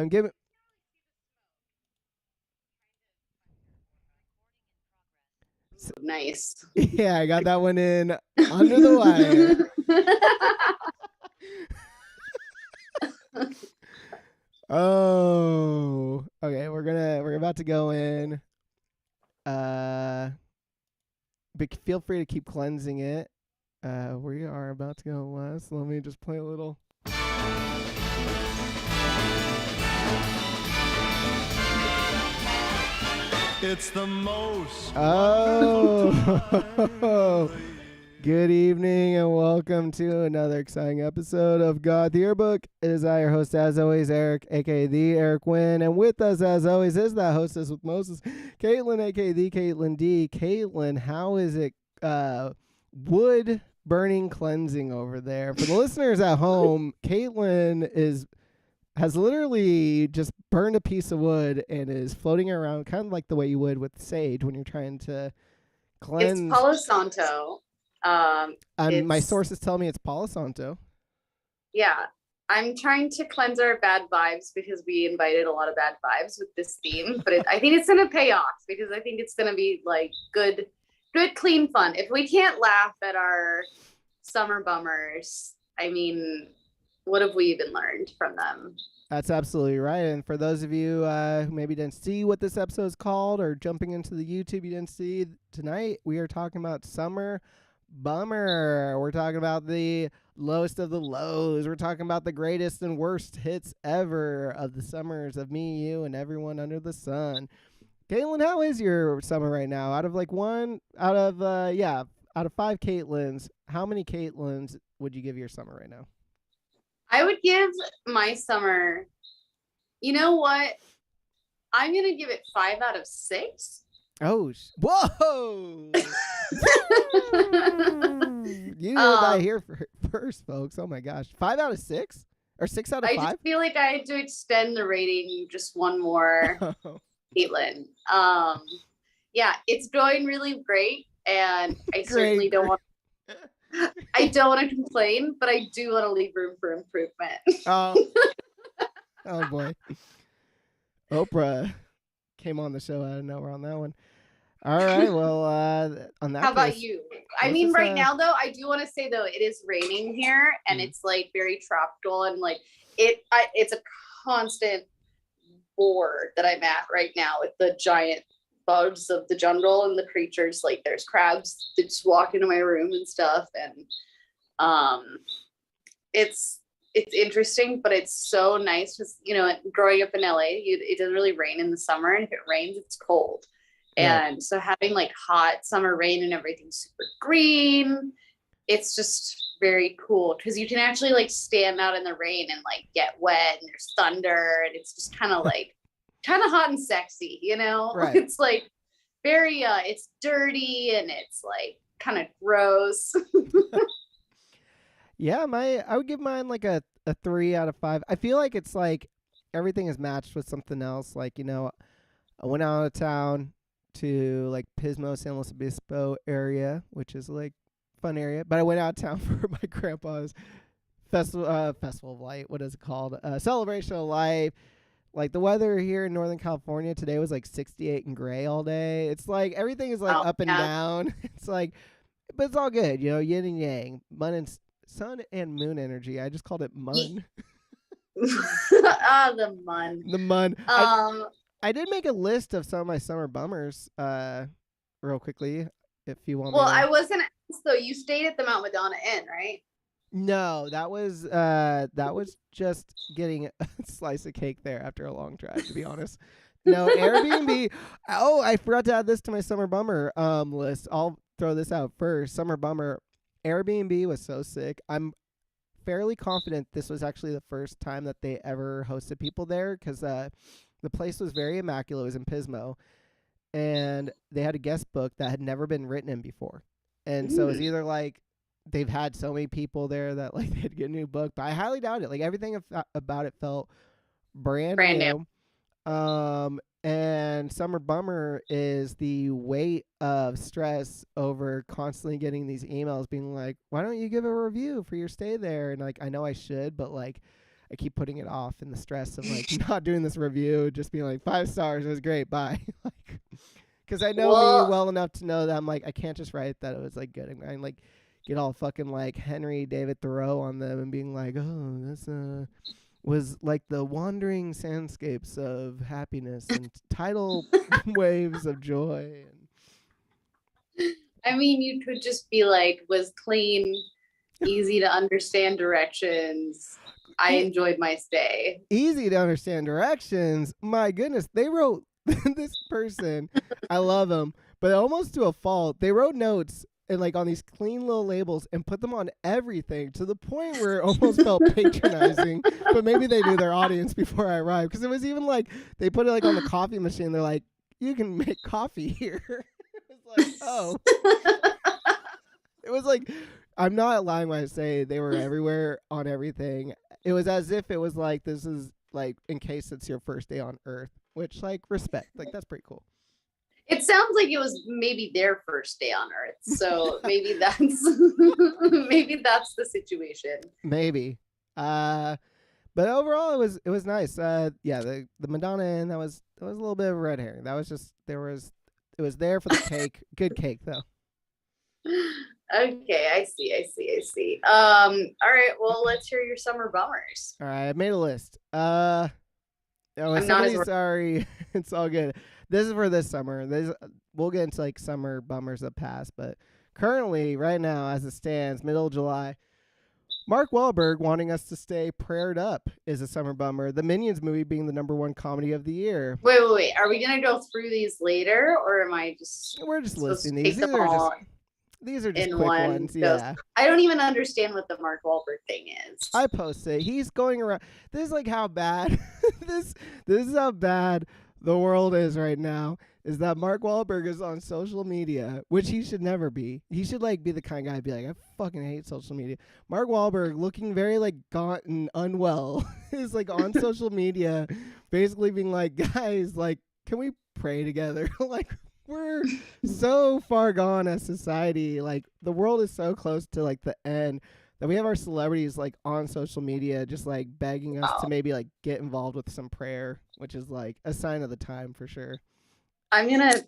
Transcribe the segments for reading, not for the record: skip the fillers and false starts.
Give it. Nice. Yeah, I got that one in under the wire. Oh, okay. We're about to go in. But feel free to keep cleansing it. We are about to go last. Let me just play a little. It's the most. Oh, good evening and welcome to another exciting episode of Goth Yearbook. It is I, your host, as always, Eric, aka the Eric Wynn, and with us, as always, is that hostess with Moses, Caitlin, aka the Caitlin D. Caitlin, how is it? Wood burning cleansing over there for the listeners at home. Caitlin has literally just burned a piece of wood and is floating around kind of like the way you would with sage when you're trying to cleanse. It's Palo Santo. My sources tell me it's Palo Santo. Yeah, I'm trying to cleanse our bad vibes because we invited a lot of bad vibes with this theme, but I think it's going to pay off because I think it's going to be like good, clean fun. If we can't laugh at our summer bummers, I mean, what have we even learned from them? That's absolutely right. And for those of you who maybe didn't see what this episode is called or jumping into the YouTube you didn't see, tonight we are talking about summer bummer. We're talking about the lowest of the lows. We're talking about the greatest and worst hits ever of the summers of me, you, and everyone under the sun. Caitlin, how is your summer right now? Out of five Caitlins, how many Caitlins would you give your summer right now? I would give my summer, you know what? I'm going to give it 5 out of 6. Oh, whoa! You heard that here first, folks. Oh my gosh. 5 out of 6? Or 6 out of 5? I just feel like I had to extend the rating just one more, Caitlin. Yeah, it's going really great, and I certainly don't want to complain, but I do want to leave room for improvement. Oh boy. Oprah came on the show out of nowhere on that one. All right, well, on that. How about you? I mean, right now though, I do want to say though, it is raining here, and it's like very tropical, and like it's a constant bore that I'm at right now with the giant bugs of the jungle and the creatures. Like there's crabs that just walk into my room and stuff, and it's interesting, but it's so nice because growing up in LA, it doesn't really rain in the summer, and if it rains, it's cold. And so having like hot summer rain and everything's super green, it's just very cool because you can actually like stand out in the rain and like get wet, and there's thunder, and it's just kind of like hot and sexy, Right. It's like very it's dirty and it's like kind of gross. Yeah, I would give mine like a 3 out of 5. I feel like it's like everything is matched with something else. Like, I went out of town to like Pismo, San Luis Obispo area, which is like fun area. But I went out of town for my grandpa's festival of light. What is it called? Celebration of life. Like the weather here in Northern California today was like 68 and gray all day. It's like everything is like up and down. It's like, but it's all good, yin and yang, sun and moon energy. I just called it mun. The mun. The mun. I did make a list of some of my summer bummers real quickly if you want. Well, I wasn't asked though. You stayed at the Mount Madonna Inn, right? No, that was just getting a slice of cake there after a long drive, to be honest. No, Airbnb. Oh, I forgot to add this to my summer bummer list. I'll throw this out first. Summer bummer. Airbnb was so sick. I'm fairly confident this was actually the first time that they ever hosted people there because the place was very immaculate. It was in Pismo, and they had a guest book that had never been written in before. And so it was either like they've had so many people there that like they'd get a new book, but I highly doubt it. Like everything about it felt brand new. And summer bummer is the weight of stress over constantly getting these emails being like, why don't you give a review for your stay there? And like, I know I should, but like, I keep putting it off in the stress of like not doing this review, just being like 5 stars, it was great, bye. Like, because I know me well enough to know that I'm like, I can't just write that it was like good. And like get all fucking like Henry David Thoreau on them and being like, oh, this was like the wandering sandscapes of happiness and tidal waves of joy. I mean, you could just be like, was clean, easy to understand directions. I enjoyed my stay. Easy to understand directions. My goodness, they wrote this person. I love them, but almost to a fault. They wrote notes and like on these clean little labels and put them on everything to the point where it almost felt patronizing. But maybe they knew their audience before I arrived, because it was even like they put it like on the coffee machine. They're like, you can make coffee here. It was like, oh. It was like, I'm not lying when I say they were everywhere on everything. It was as if it was like, this is like in case it's your first day on Earth, which like respect, like that's pretty cool. It sounds like it was maybe their first day on Earth, so maybe that's maybe that's the situation. Maybe, but overall it was nice. Yeah, the Madonna and that was a little bit of a red herring. That was just it was there for the cake. Good cake though. Okay, I see. All right, well, let's hear your summer bummers. All right, I made a list. I'm not sorry. It's all good. This is for this summer. We'll get into like summer bummers that pass, but currently, right now, as it stands, middle of July, Mark Wahlberg wanting us to stay prayed up is a summer bummer. The Minions movie being the #1 comedy of the year. Wait. Are we gonna go through these later, or am I just? We're just listing these. These are just quick ones. Yeah. I don't even understand what the Mark Wahlberg thing is. I post it. He's going around. This is like how bad this is how bad the world is right now. Is that Mark Wahlberg is on social media, which he should never be. He should like be the kind of guy to be like, I fucking hate social media. Mark Wahlberg, looking very like gaunt and unwell, is like on social media, basically being like, guys, like, can we pray together? Like, we're so far gone as society. Like, the world is so close to like the end that we have our celebrities like on social media just like begging us to maybe like get involved with some prayer, which is like a sign of the time for sure. I'm gonna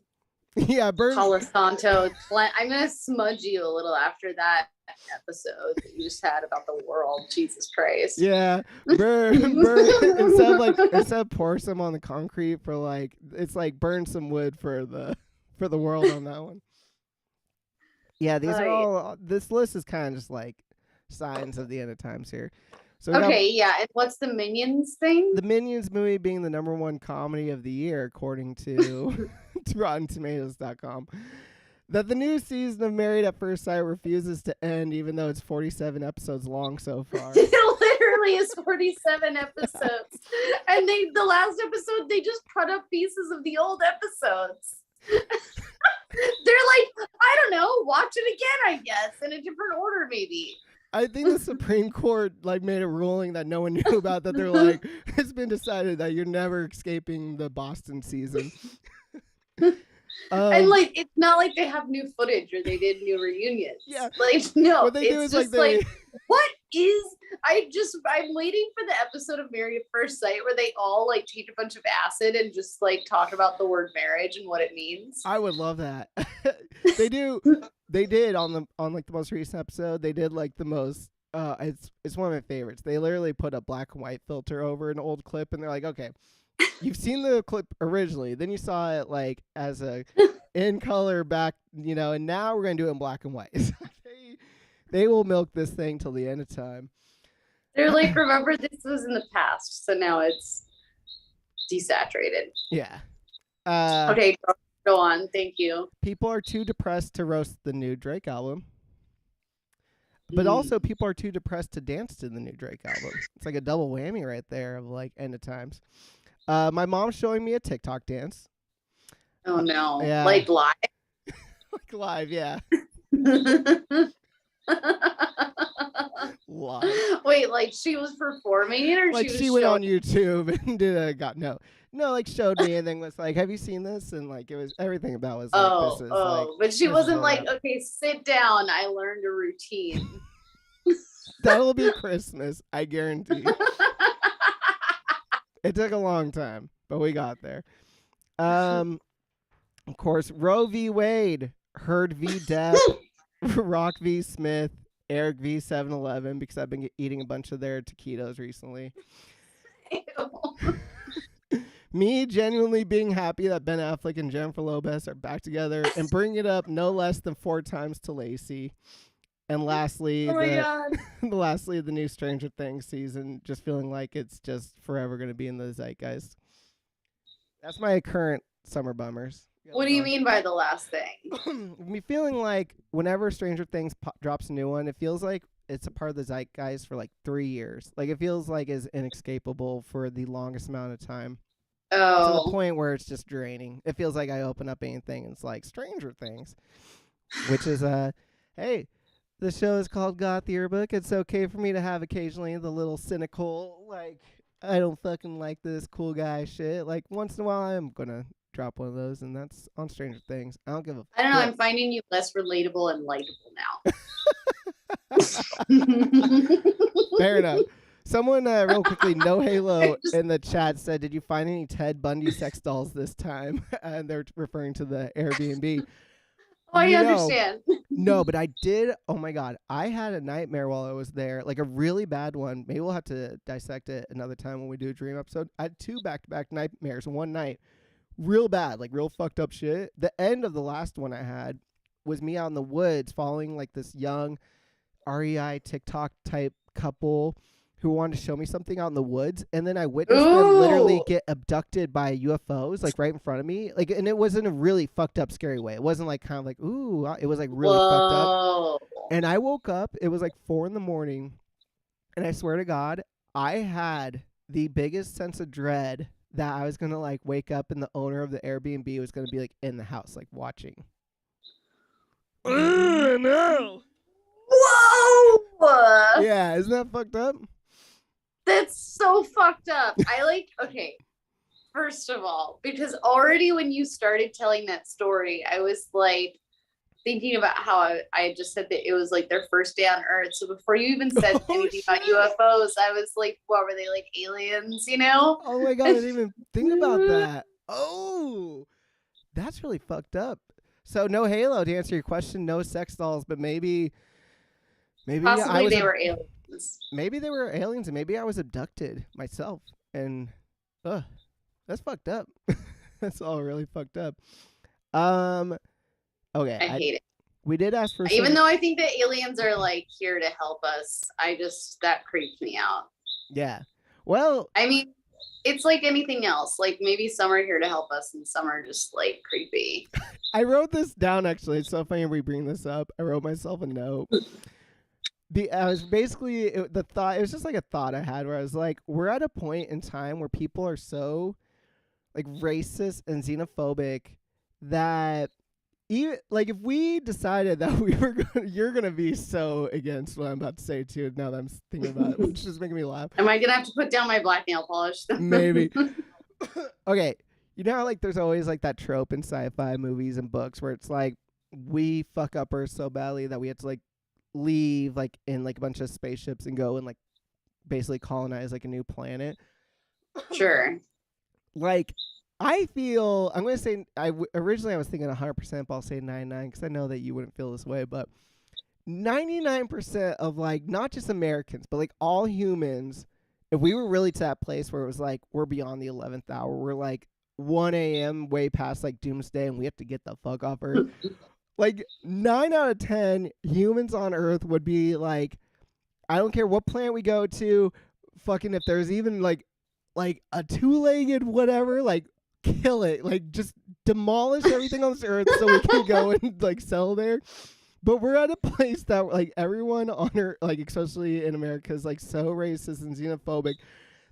Palo Santo. I'm gonna smudge you a little after that episode that you just had about the world. Jesus Christ. Yeah, burn instead of pour some on the concrete for like, it's like burn some wood for the world on that one. Yeah, these are all. This list is kind of just like signs of the end of times here. So and what's the Minions thing? The Minions movie being the #1 comedy of the year, according to to RottenTomatoes.com. That the new season of Married at First Sight refuses to end, even though it's 47 episodes long so far. It literally is 47 episodes, and the last episode they just cut up pieces of the old episodes. They're like, I don't know, watch it again, I guess, in a different order, maybe. I think the Supreme Court like made a ruling that no one knew about, that they're like, it's been decided that you're never escaping the Boston season. And like, it's not like they have new footage or they did new reunions. Yeah. Like, no, what they do is just like what is, I'm waiting for the episode of Married at First Sight where they all like take a bunch of acid and just like talk about the word marriage and what it means. I would love that. They did on like the most recent episode, they did like the most it's one of my favorites. They literally put a black and white filter over an old clip and they're like, okay, you've seen the clip originally, then you saw it like as a in color back, and now we're gonna do it in black and white. They will milk this thing till the end of time. They're like, remember, this was in the past, so now it's desaturated. Yeah. Okay, go on. Thank you. People are too depressed to roast the new Drake album. But also people are too depressed to dance to the new Drake album. It's like a double whammy right there of like end of times. My mom's showing me a TikTok dance. Oh no. Yeah. Like live? Like live, yeah. Live. Wait, like she was performing it, or like she went on YouTube and did like showed me and then was like, have you seen this? And like it was everything about was like, this is like, but she wasn't like, okay, sit down, I learned a routine. That'll be Christmas, I guarantee. It took a long time, but we got there. Of course, Roe v. Wade, Heard v. Depp, Rock v. Smith, Eric v. 7-Eleven, because I've been eating a bunch of their taquitos recently. Me genuinely being happy that Ben Affleck and Jennifer Lopez are back together, and bringing it up no less than 4 times to Lacey. And lastly, lastly, the new Stranger Things season, just feeling like it's just forever going to be in the zeitgeist. That's my current summer bummers. What do you mean by the last thing? Me feeling like whenever Stranger Things drops a new one, it feels like it's a part of the zeitgeist for like 3 years. Like it feels like it's inescapable for the longest amount of time. To the point where it's just draining. It feels like I open up anything and it's like Stranger Things, which is hey, the show is called Goth Yearbook. It's okay for me to have occasionally the little cynical, like, I don't fucking like this cool guy shit. Like, once in a while, I'm going to drop one of those, and that's on Stranger Things. I don't give a I don't know. I'm finding you less relatable and likable now. Fair enough. Someone, real quickly, No Halo in the chat said, did you find any Ted Bundy sex dolls this time? And they're referring to the Airbnb. Oh, I understand. No, but I did. Oh my God. I had a nightmare while I was there, like a really bad one. Maybe we'll have to dissect it another time when we do a dream episode. I had 2 back-to-back nightmares one night. Real bad, like real fucked up shit. The end of the last one I had was me out in the woods following like this young REI TikTok type couple who wanted to show me something out in the woods, and then I witnessed them literally get abducted by UFOs, like right in front of me. Like, and it was in a really fucked up, scary way. It wasn't like kind of like, ooh, it was like really fucked up. And I woke up, it was like 4 a.m, and I swear to God, I had the biggest sense of dread that I was going to like wake up and the owner of the Airbnb was going to be like in the house, like watching. No. Whoa! Yeah, isn't that fucked up? That's so fucked up. Okay, first of all, because already when you started telling that story, I was like thinking about how I just said that it was like their first day on Earth. So before you even said anything about UFOs, I was like, what were they, like aliens, you know? Oh my God, I didn't even think about that. Oh, that's really fucked up. So no Halo, to answer your question, no sex dolls, but maybe possibly they were aliens. Maybe they were aliens, and maybe I was abducted myself. And that's fucked up. That's all really fucked up. Okay. I hate it. We did ask for even though I think that aliens are like here to help us. That creeps me out. Yeah. Well, I mean, it's like anything else. Like maybe some are here to help us and some are just like creepy. I wrote this down actually. It's so funny we bring this up. I wrote myself a note. I was basically the thought. It was just like a thought I had where I was like, we're at a point in time where people are so like racist and xenophobic that even like if we decided that you're gonna be so against what I'm about to say too. Now that I'm thinking about it, which is making me laugh. Am I gonna have to put down my black nail polish? Maybe. Okay, you know how like there's always like that trope in sci-fi movies and books where it's like we fuck up Earth so badly that we have to like leave like in like a bunch of spaceships and go and like basically colonize like a new planet. Sure. Like I feel I'm going to say originally I was thinking 100%, but I'll say 99 because I know that you wouldn't feel this way, but 99% of like not just Americans but like all humans, if we were really to that place where it was like we're beyond the 11th hour, we're like 1 a.m. way past like doomsday and we have to get the fuck off Earth. Like 9 out of 10 humans on Earth would be like, I don't care what planet we go to, fucking if there's even like a 2-legged whatever, like kill it, like just demolish everything on this Earth so we can go and like settle there. But we're at a place that like everyone on Earth, like especially in America, is like so racist and xenophobic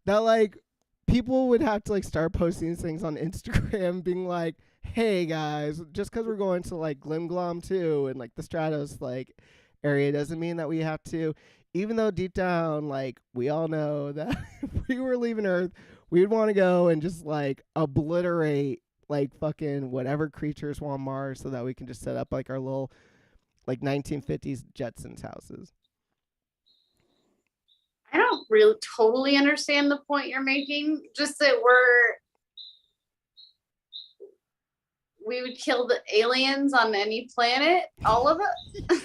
that like people would have to like start posting these things on Instagram being like, hey guys, just because we're going to like Glimglom 2 and like the Stratos like area doesn't mean that we have to, even though deep down like we all know that if we were leaving Earth we'd want to go and just like obliterate like fucking whatever creatures were on Mars so that we can just set up like our little like 1950s Jetsons houses. I don't really totally understand the point you're making. Just that we would kill the aliens on any planet, all of it.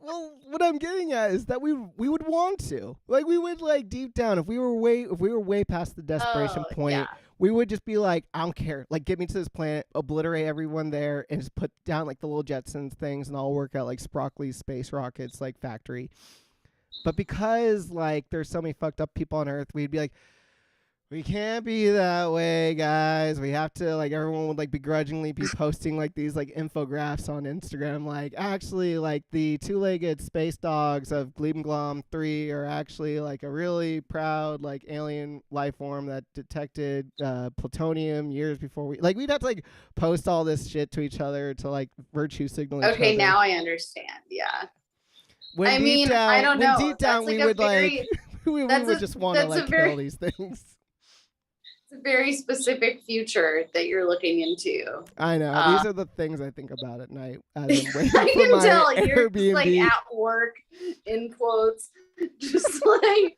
Well, what I'm getting at is that we would want to, like, we would, like, deep down, if we were way past the desperation point, yeah. we would just be like, I don't care, like, get me to this planet, obliterate everyone there, and just put down, like, the little Jetsons things, and I'll work out, like, Sprockly's space rockets, like, factory. But because, like, there's so many fucked up people on Earth, we'd be like, we can't be that way, guys. We have to, like, everyone would, like, begrudgingly be posting, like, these, like, infographs on Instagram, like, actually, like, the two-legged space dogs of Glom 3 are actually, like, a really proud, like, alien life form that detected plutonium years before we'd have to, like, post all this shit to each other to, like, virtue signal each other. Okay, now I understand. Yeah. When I deep mean, down, I don't know. When deep down, That's we like would, like, we that's would a- just want to, that's a like, very- kill these things. It's a very specific future that you're looking into. I know. These are the things I think about at night as I'm waiting I for can my tell you're Airbnb. just, like, at work, in quotes, just like.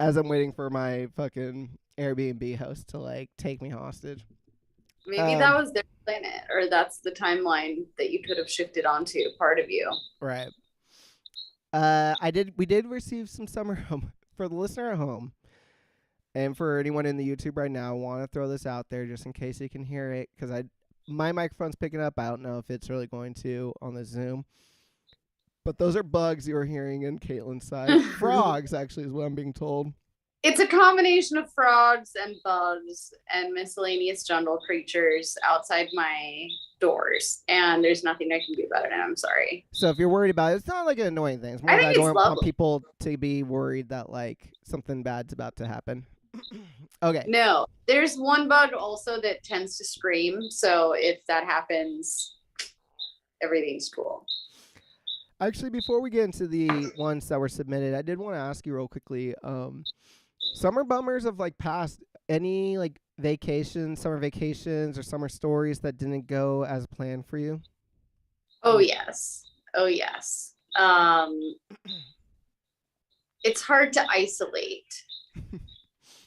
As I'm waiting for my fucking Airbnb host to, like, take me hostage. Maybe that was their planet, or that's the timeline that you could have shifted onto, part of you. Right. We did receive some summer home for the listener at home. And for anyone in the YouTube right now, I want to throw this out there just in case you can hear it, because my microphone's picking up. I don't know if it's really going to on the Zoom. But those are bugs you were hearing in Caitlin's side. Frogs, actually, is what I'm being told. It's a combination of frogs and bugs and miscellaneous jungle creatures outside my doors, and there's nothing I can do about it, and I'm sorry. So if you're worried about it, it's not like an annoying thing. It's more I like think I it's don't want lovely. people to be worried that, like, something bad's about to happen. Okay. No, there's one bug also that tends to scream, so if that happens, everything's cool. Actually, before we get into the ones that were submitted, I did want to ask you real quickly, summer bummers of, like, past any, like, summer vacations or summer stories that didn't go as planned for you? Oh yes. It's hard to isolate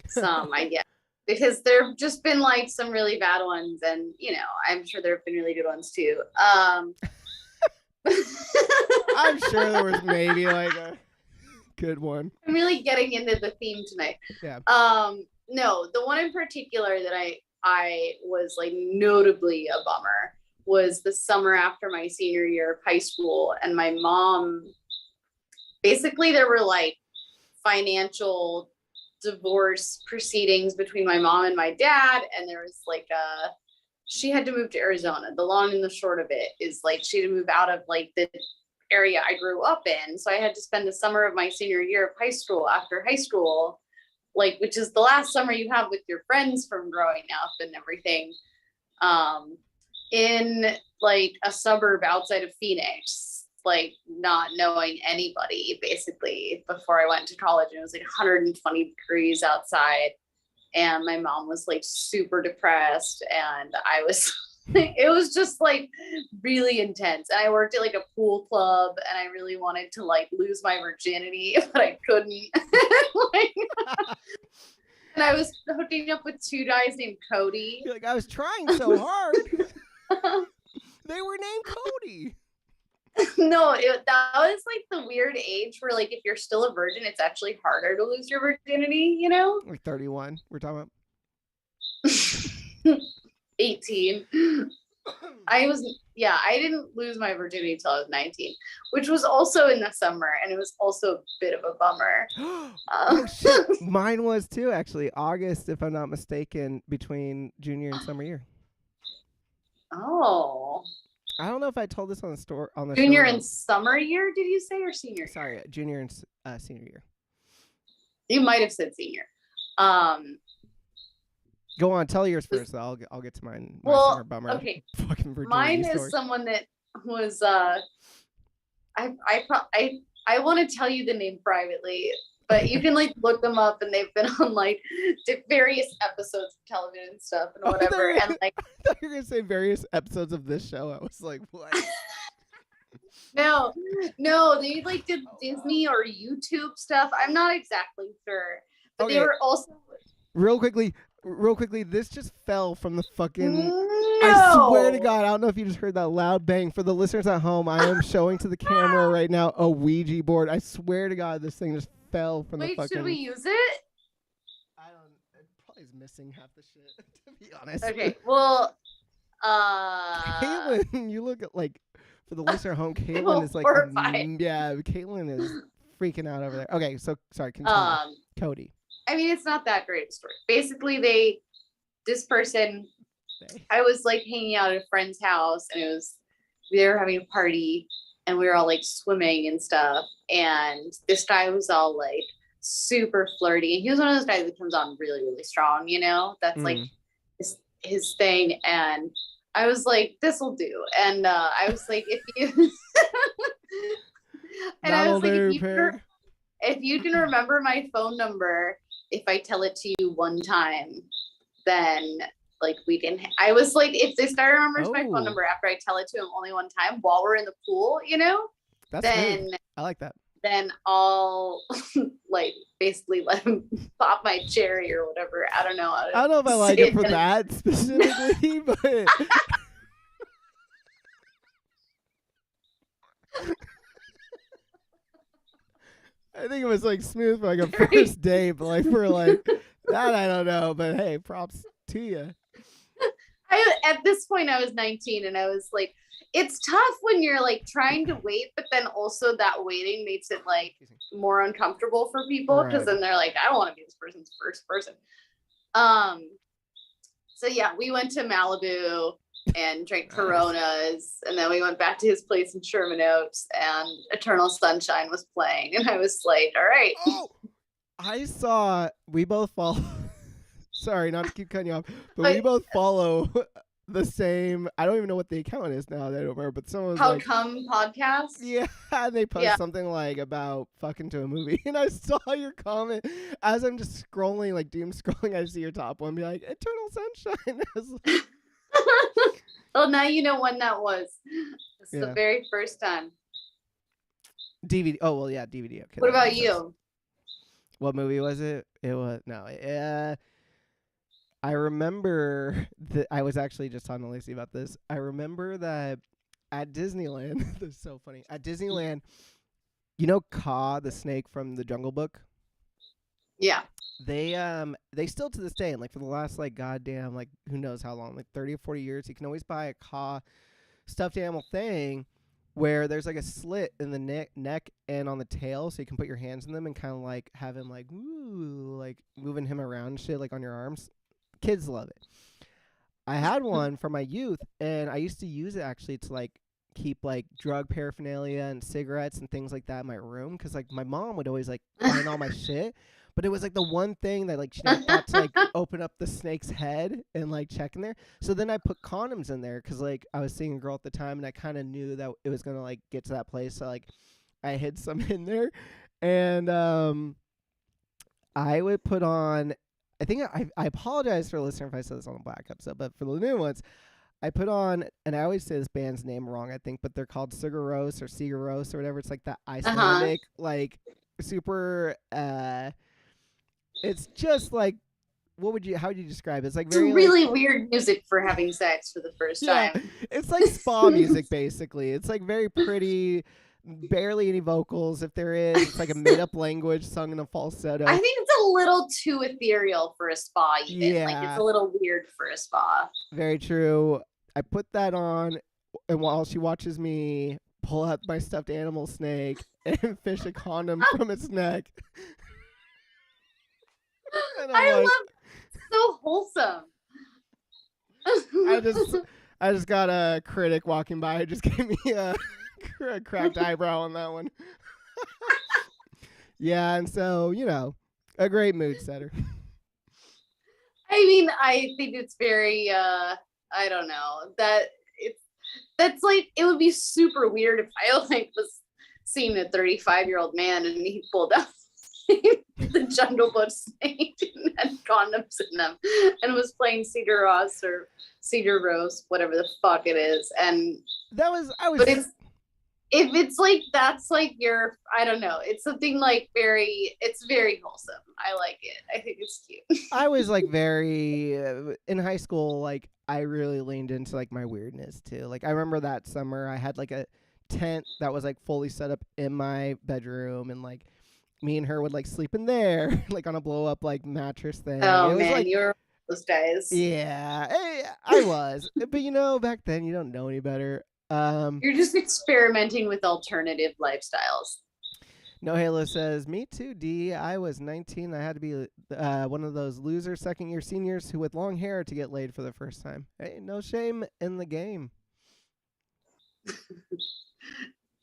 some, I guess, because there have just been, like, some really bad ones, and I'm sure there have been really good ones too. I'm sure there was maybe, like, a good one. I'm really getting into the theme tonight. Yeah. No, the one in particular that I was, like, notably a bummer was the summer after my senior year of high school, and my mom, basically there were, like, financial divorce proceedings between my mom and my dad, and there was, like, she had to move to Arizona. The long and the short of it is, like, she had to move out of, like, the area I grew up in. So I had to spend the summer of my senior year of high school after high school, like, which is the last summer you have with your friends from growing up and everything, in, like, a suburb outside of Phoenix, like, not knowing anybody basically before I went to college. And it was, like, 120 degrees outside. And my mom was, like, super depressed, and I was, it was just, like, really intense. And I worked at, like, a pool club, and I really wanted to, like, lose my virginity, but I couldn't. Like, and I was hooking up with two guys named Cody. You're like, I was trying so hard. They were named Cody. No, that was, like, the weird age where, like, if you're still a virgin, it's actually harder to lose your virginity, Like 31, we're talking about. 18. I didn't lose my virginity until I was 19, which was also in the summer, and it was also a bit of a bummer. Oh, shit. Mine was too, actually. August, if I'm not mistaken, between junior and summer year. Oh. I don't know if I told this on the store on the Junior show. and summer year, did you say, or senior? Sorry, junior and senior year. You might have said senior. Go on, tell yours first. Though. I'll get to mine. Well, summer bummer. okay. Fucking virginity Mine story. is someone that was I want to tell you the name privately, but you can, like, look them up, and they've been on, like, various episodes of television and stuff and whatever. And, like, I thought you were gonna say various episodes of this show. I was like, what? No, they like did Disney or YouTube stuff. I'm not exactly sure, but they Okay. were also Real quickly, this just fell from the fucking. no. I swear to God, I don't know if you just heard that loud bang. For the listeners at home, I am showing to the camera right now a Ouija board. I swear to God, this thing just fell from the Wait, fucking. should we use it? I don't. It probably is missing half the shit. To be honest. Okay. Well, Caitlin, you look at like. For the listener at home, Caitlin feel is like. horrified. Yeah, Caitlin is freaking out over there. Okay, so sorry. Continue. Cody. I mean, it's not that great a story. Basically, this person, I was like hanging out at a friend's house, and they were having a party, and we were all like swimming and stuff. And this guy was all like super flirty, and he was one of those guys that comes on really, really strong. That's like his thing. And I was like, this will do. And I was like, if you, and I was like, if you can remember my phone number, if I tell it to you one time, then like we can. I was like, if this guy remembers my phone number after I tell it to him only one time while we're in the pool, That's then smooth. I like that. Then I'll like basically let him pop my cherry or whatever. I don't know. I don't know if I like it for that specifically, but. I think it was like smooth for like a first date, but like for like that, I don't know. But hey, props to you. At this point, I was 19, and I was like, it's tough when you're like trying to wait, but then also that waiting makes it like more uncomfortable for people because then they're like, I don't want to be this person's first person. So yeah, we went to Malibu and drank Coronas, and then we went back to his place in Sherman Oaks, and Eternal Sunshine was playing, and I was like, all right. Oh, we both follow. Sorry, not to keep cutting you off, but we both follow the same. I don't even know what the account is now. That I don't remember, but someone was How like, Come podcast. Yeah, and they post something like about fucking to a movie, and I saw your comment as I'm just scrolling, like doom scrolling. I see your top one, be like Eternal Sunshine. Well, now you know when that was. It's the very first time. DVD. Oh well, yeah, DVD. Okay. What about you? What movie was it? It was I remember that I was actually just talking to Lacey about this. I remember that at Disneyland, this is so funny. At Disneyland, Kaa, the snake from the Jungle Book? Yeah. They still to this day, and like for the last like goddamn like who knows how long, like 30 or 40 years, you can always buy a Kaa stuffed animal thing where there's like a slit in the neck and on the tail, so you can put your hands in them and kind of like have him like ooh, like moving him around and shit like on your arms. Kids love it. I had one for my youth, and I used to use it actually to like keep like drug paraphernalia and cigarettes and things like that in my room, because like my mom would always like find all my shit, but it was like the one thing that like she never thought to like open up the snake's head and like check in there. So then I put condoms in there because like I was seeing a girl at the time, and I kind of knew that it was gonna like get to that place, so like I hid some in there, and I would put on. I think I apologize for a listener if I said this on the Black episode, but for the new ones, I put on, and I always say this band's name wrong, I think, but they're called Sigaros or Sigaros or whatever. It's like that Icelandic, like super. It's just like, how would you describe it? It's like very really weird music for having sex for the first time. It's like spa music basically. It's like very pretty. Barely any vocals. If there is, it's like a made-up language sung in a falsetto. I think it's a little too ethereal for a spa even. Yeah. Like it's a little weird for a spa. Very true. I put that on, and while she watches me pull out my stuffed animal snake and fish a condom from its neck. I love it. So wholesome. I just got a critic walking by who just gave me a cracked eyebrow on that one. Yeah, and so, a great mood setter. I mean, I think it's very, I don't know, that's like, it would be super weird if I like was seeing a 35-year-old man and he pulled out the Jungle Book snake and had condoms in them and was playing Cedar Ross or Cedar Rose, whatever the fuck it is. And that was, if it's like that's like your, I don't know, it's something like it's very wholesome. I like it. I think it's cute. I was like very in high school. Like I really leaned into like my weirdness too. Like I remember that summer I had like a tent that was like fully set up in my bedroom, and like me and her would like sleep in there, like on a blow up like mattress thing. Oh It was man, like, you're those guys. yeah, I was, but you know, back then you don't know any better. You're just experimenting with alternative lifestyles. No Halo says, me too, D. I was 19. I had to be one of those loser second year seniors who with long hair to get laid for the first time. Hey, no shame in the game.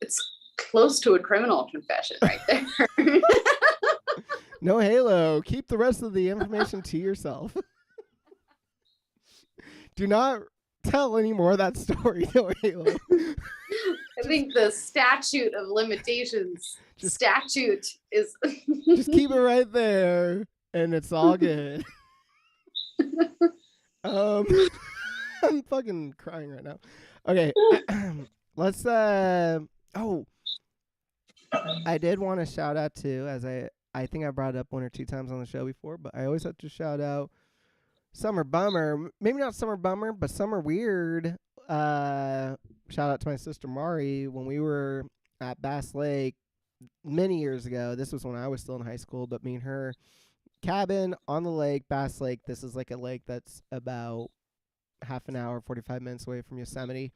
It's close to a criminal confession right there. No Halo. Keep the rest of the information to yourself. Do not tell any more of that story, No Halo. I think the statute of limitations statute is just keep it right there, and it's all good. I'm fucking crying right now. Okay, let's. Oh, I did want to shout out to, as I think I brought it up one or two times on the show before, but I always have to shout out Summer Bummer. Maybe not Summer Bummer, but Summer Weird. Shout out to my sister Mari when we were at Bass Lake many years ago. This was when I was still in high school, but me and her cabin on the lake, Bass Lake. This is like a lake that's about half an hour, 45 minutes away from Yosemite.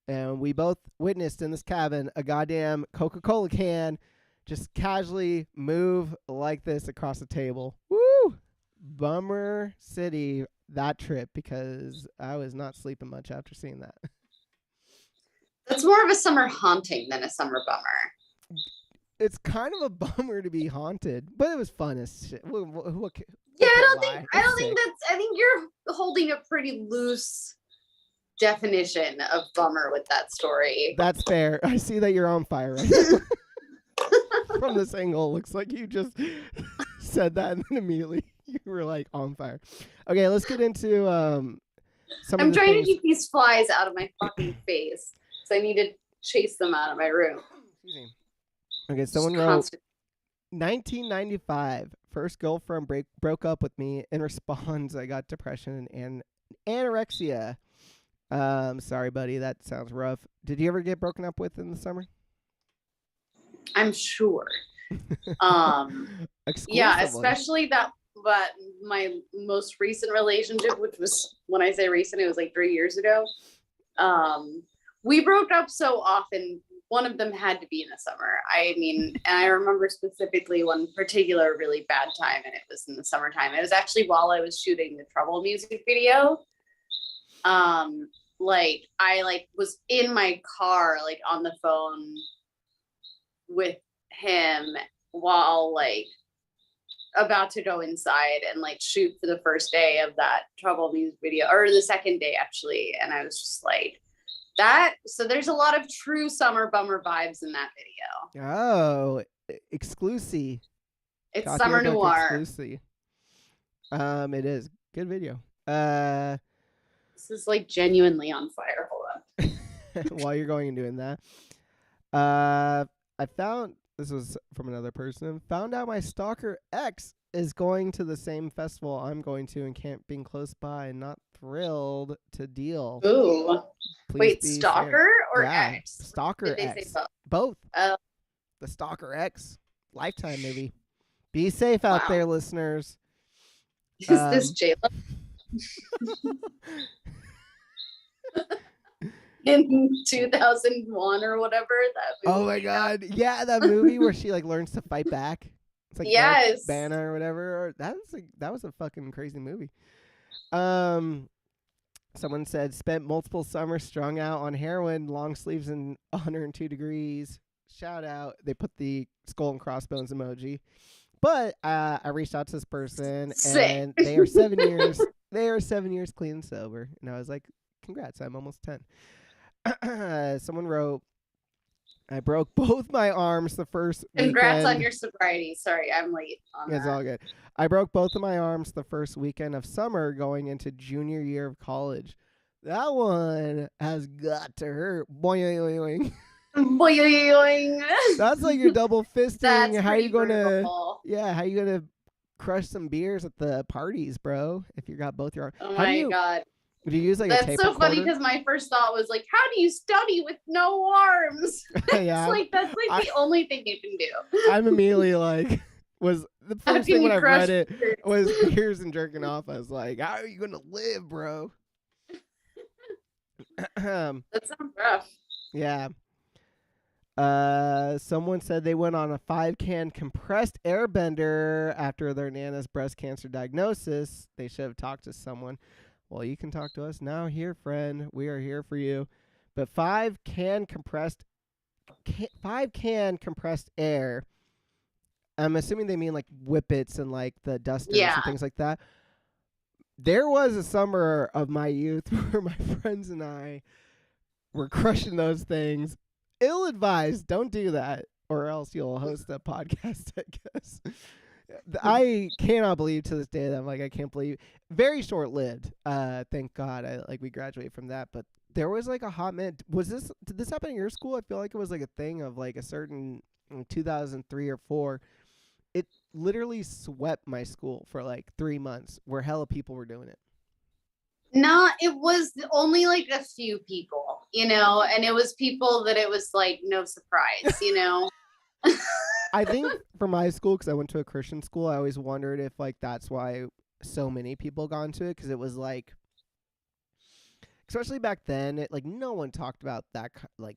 And we both witnessed in this cabin a goddamn Coca-Cola can just casually move like this across the table. Woo! Bummer city that trip, because I was not sleeping much after seeing that. That's more of a summer haunting than a summer bummer. It's kind of a bummer to be haunted, but it was fun as shit. Yeah, I think you're holding a pretty loose definition of bummer with that story. That's fair. I see that you're on fire right now. From this angle, it looks like you just said that and then immediately you were like on fire. Okay, let's get into some. I'm trying to keep these flies out of my fucking face, so I need to chase them out of my room. Excuse me. Okay, someone wrote 1995. First girlfriend broke up with me. In response, I got depression and anorexia. Sorry, buddy. That sounds rough. Did you ever get broken up with in the summer? I'm sure. Yeah, especially that. But my most recent relationship, which was, when I say recent, it was like 3 years ago. We broke up so often. One of them had to be in the summer. I mean, and I remember specifically one particular really bad time, and it was in the summertime. It was actually while I was shooting the Trouble music video. Like I was in my car, like on the phone with him while like about to go inside and like shoot for the first day of that Trouble music video, or the second day actually. And I was just like, that, so there's a lot of true summer bummer vibes in that video. Oh, exclusive. It's Goth summer Yearbook noir. Exclusive. It is. Good video. This is like genuinely on fire. Hold on. While you're going and doing that, I found, this was from another person, found out my stalker ex is going to the same festival I'm going to and being close by, and not thrilled to deal. Ooh. Please. Wait, stalker or ex? Stalker ex. Both. The Stalker X Lifetime movie. Be safe out there, listeners. Is this J-Lo? In 2001 or whatever. That movie. Oh my god. Yeah, that movie where she like learns to fight back. It's like yes. Banner or whatever. That was a fucking crazy movie. Someone said, spent multiple summers strung out on heroin, long sleeves, and 102 degrees. Shout out. They put the skull and crossbones emoji. But I reached out to this person, and they are 7 years. They are 7 years clean and sober. And I was like, congrats, I'm almost 10. Someone wrote, I broke both my arms the first Congrats weekend. on your sobriety. Sorry, I'm late on It's that. all good. I broke both of my arms the first weekend of summer going into junior year of college. That one has got to hurt. Boing, boing, boing. Boing. That's like you're double fisting. That's how pretty you gonna? brutal. Yeah, how you gonna crush some beers at the parties, bro? If you got both your arms. Oh How do my you? God. Do you use like a That's tape so funny recorder? because my first thought was like, how do you study with no arms? Yeah, It's like that's like the only thing you can do. I'm immediately like, was the How first can thing when you I crush read it beers? was beers and jerking off. I was like, how are you gonna live, bro? That sounds rough. Yeah. Someone said they went on a 5-can compressed airbender after their nana's breast cancer diagnosis. They should have talked to someone. Well, you can talk to us now here, friend. We are here for you. But 5-can compressed air. I'm assuming they mean like whippets and like the dusters and things like that. There was a summer of my youth where my friends and I were crushing those things. Ill-advised, don't do that, or else you'll host a podcast, I guess. I cannot believe to this day that I'm like, I can't believe. Very short-lived. Thank God, we graduated from that. But there was like a hot minute. Did this happen in your school? I feel like it was like a thing of like a certain 2003 or 4. It literally swept my school for like 3 months, where hella people were doing it. No, it was only like a few people, and it was people that it was like no surprise, I think for my school, because I went to a Christian school, I always wondered if like that's why so many people got into it, because it was like, especially back then, it like no one talked about that like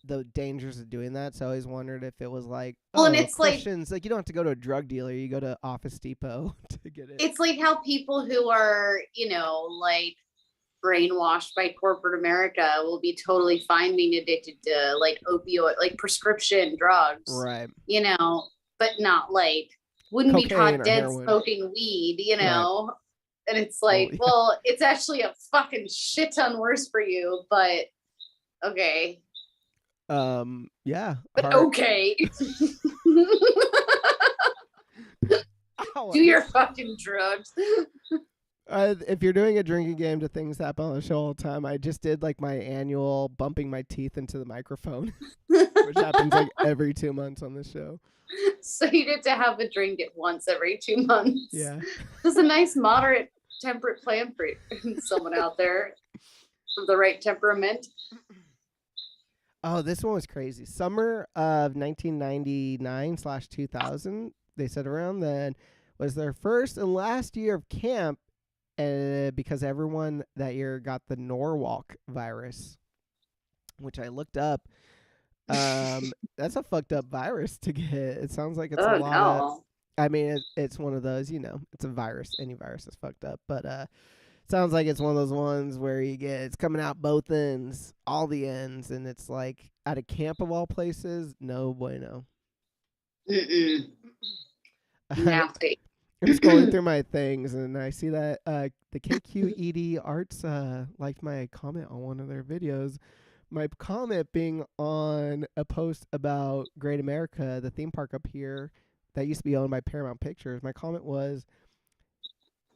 the dangers of doing that. So I always wondered if it was like, and it's Christians, like you don't have to go to a drug dealer, you go to Office Depot to get it. It's like how people who are, like brainwashed by corporate America will be totally fine being addicted to like opioid, like prescription drugs, right? But not like wouldn't cocaine be caught dead heroin. smoking weed, Right. And it's like, well, it's actually a fucking shit ton worse for you, but okay. Yeah. But okay. Ow. Do your fucking drugs. If you're doing a drinking game to things that happen on the show all the time, I just did like my annual bumping my teeth into the microphone, which happens like every 2 months on this show. So you get to have a drink at once every 2 months. Yeah. This is a nice, moderate, temperate plan for someone out there of the right temperament. Oh, this one was crazy. Summer of 1999/2000, they said around then, was their first and last year of camp because everyone that year got the Norwalk virus, which I looked up. That's a fucked up virus to get. It sounds like it's a lot of... I mean, it's one of those, it's a virus. Any virus is fucked up. But sounds like it's one of those ones where it's coming out both ends, all the ends, and it's like at a camp of all places, no bueno. Nasty. I'm scrolling through my things and I see that the KQED Arts liked my comment on one of their videos. My comment being on a post about Great America, the theme park up here that used to be owned by Paramount Pictures. My comment was,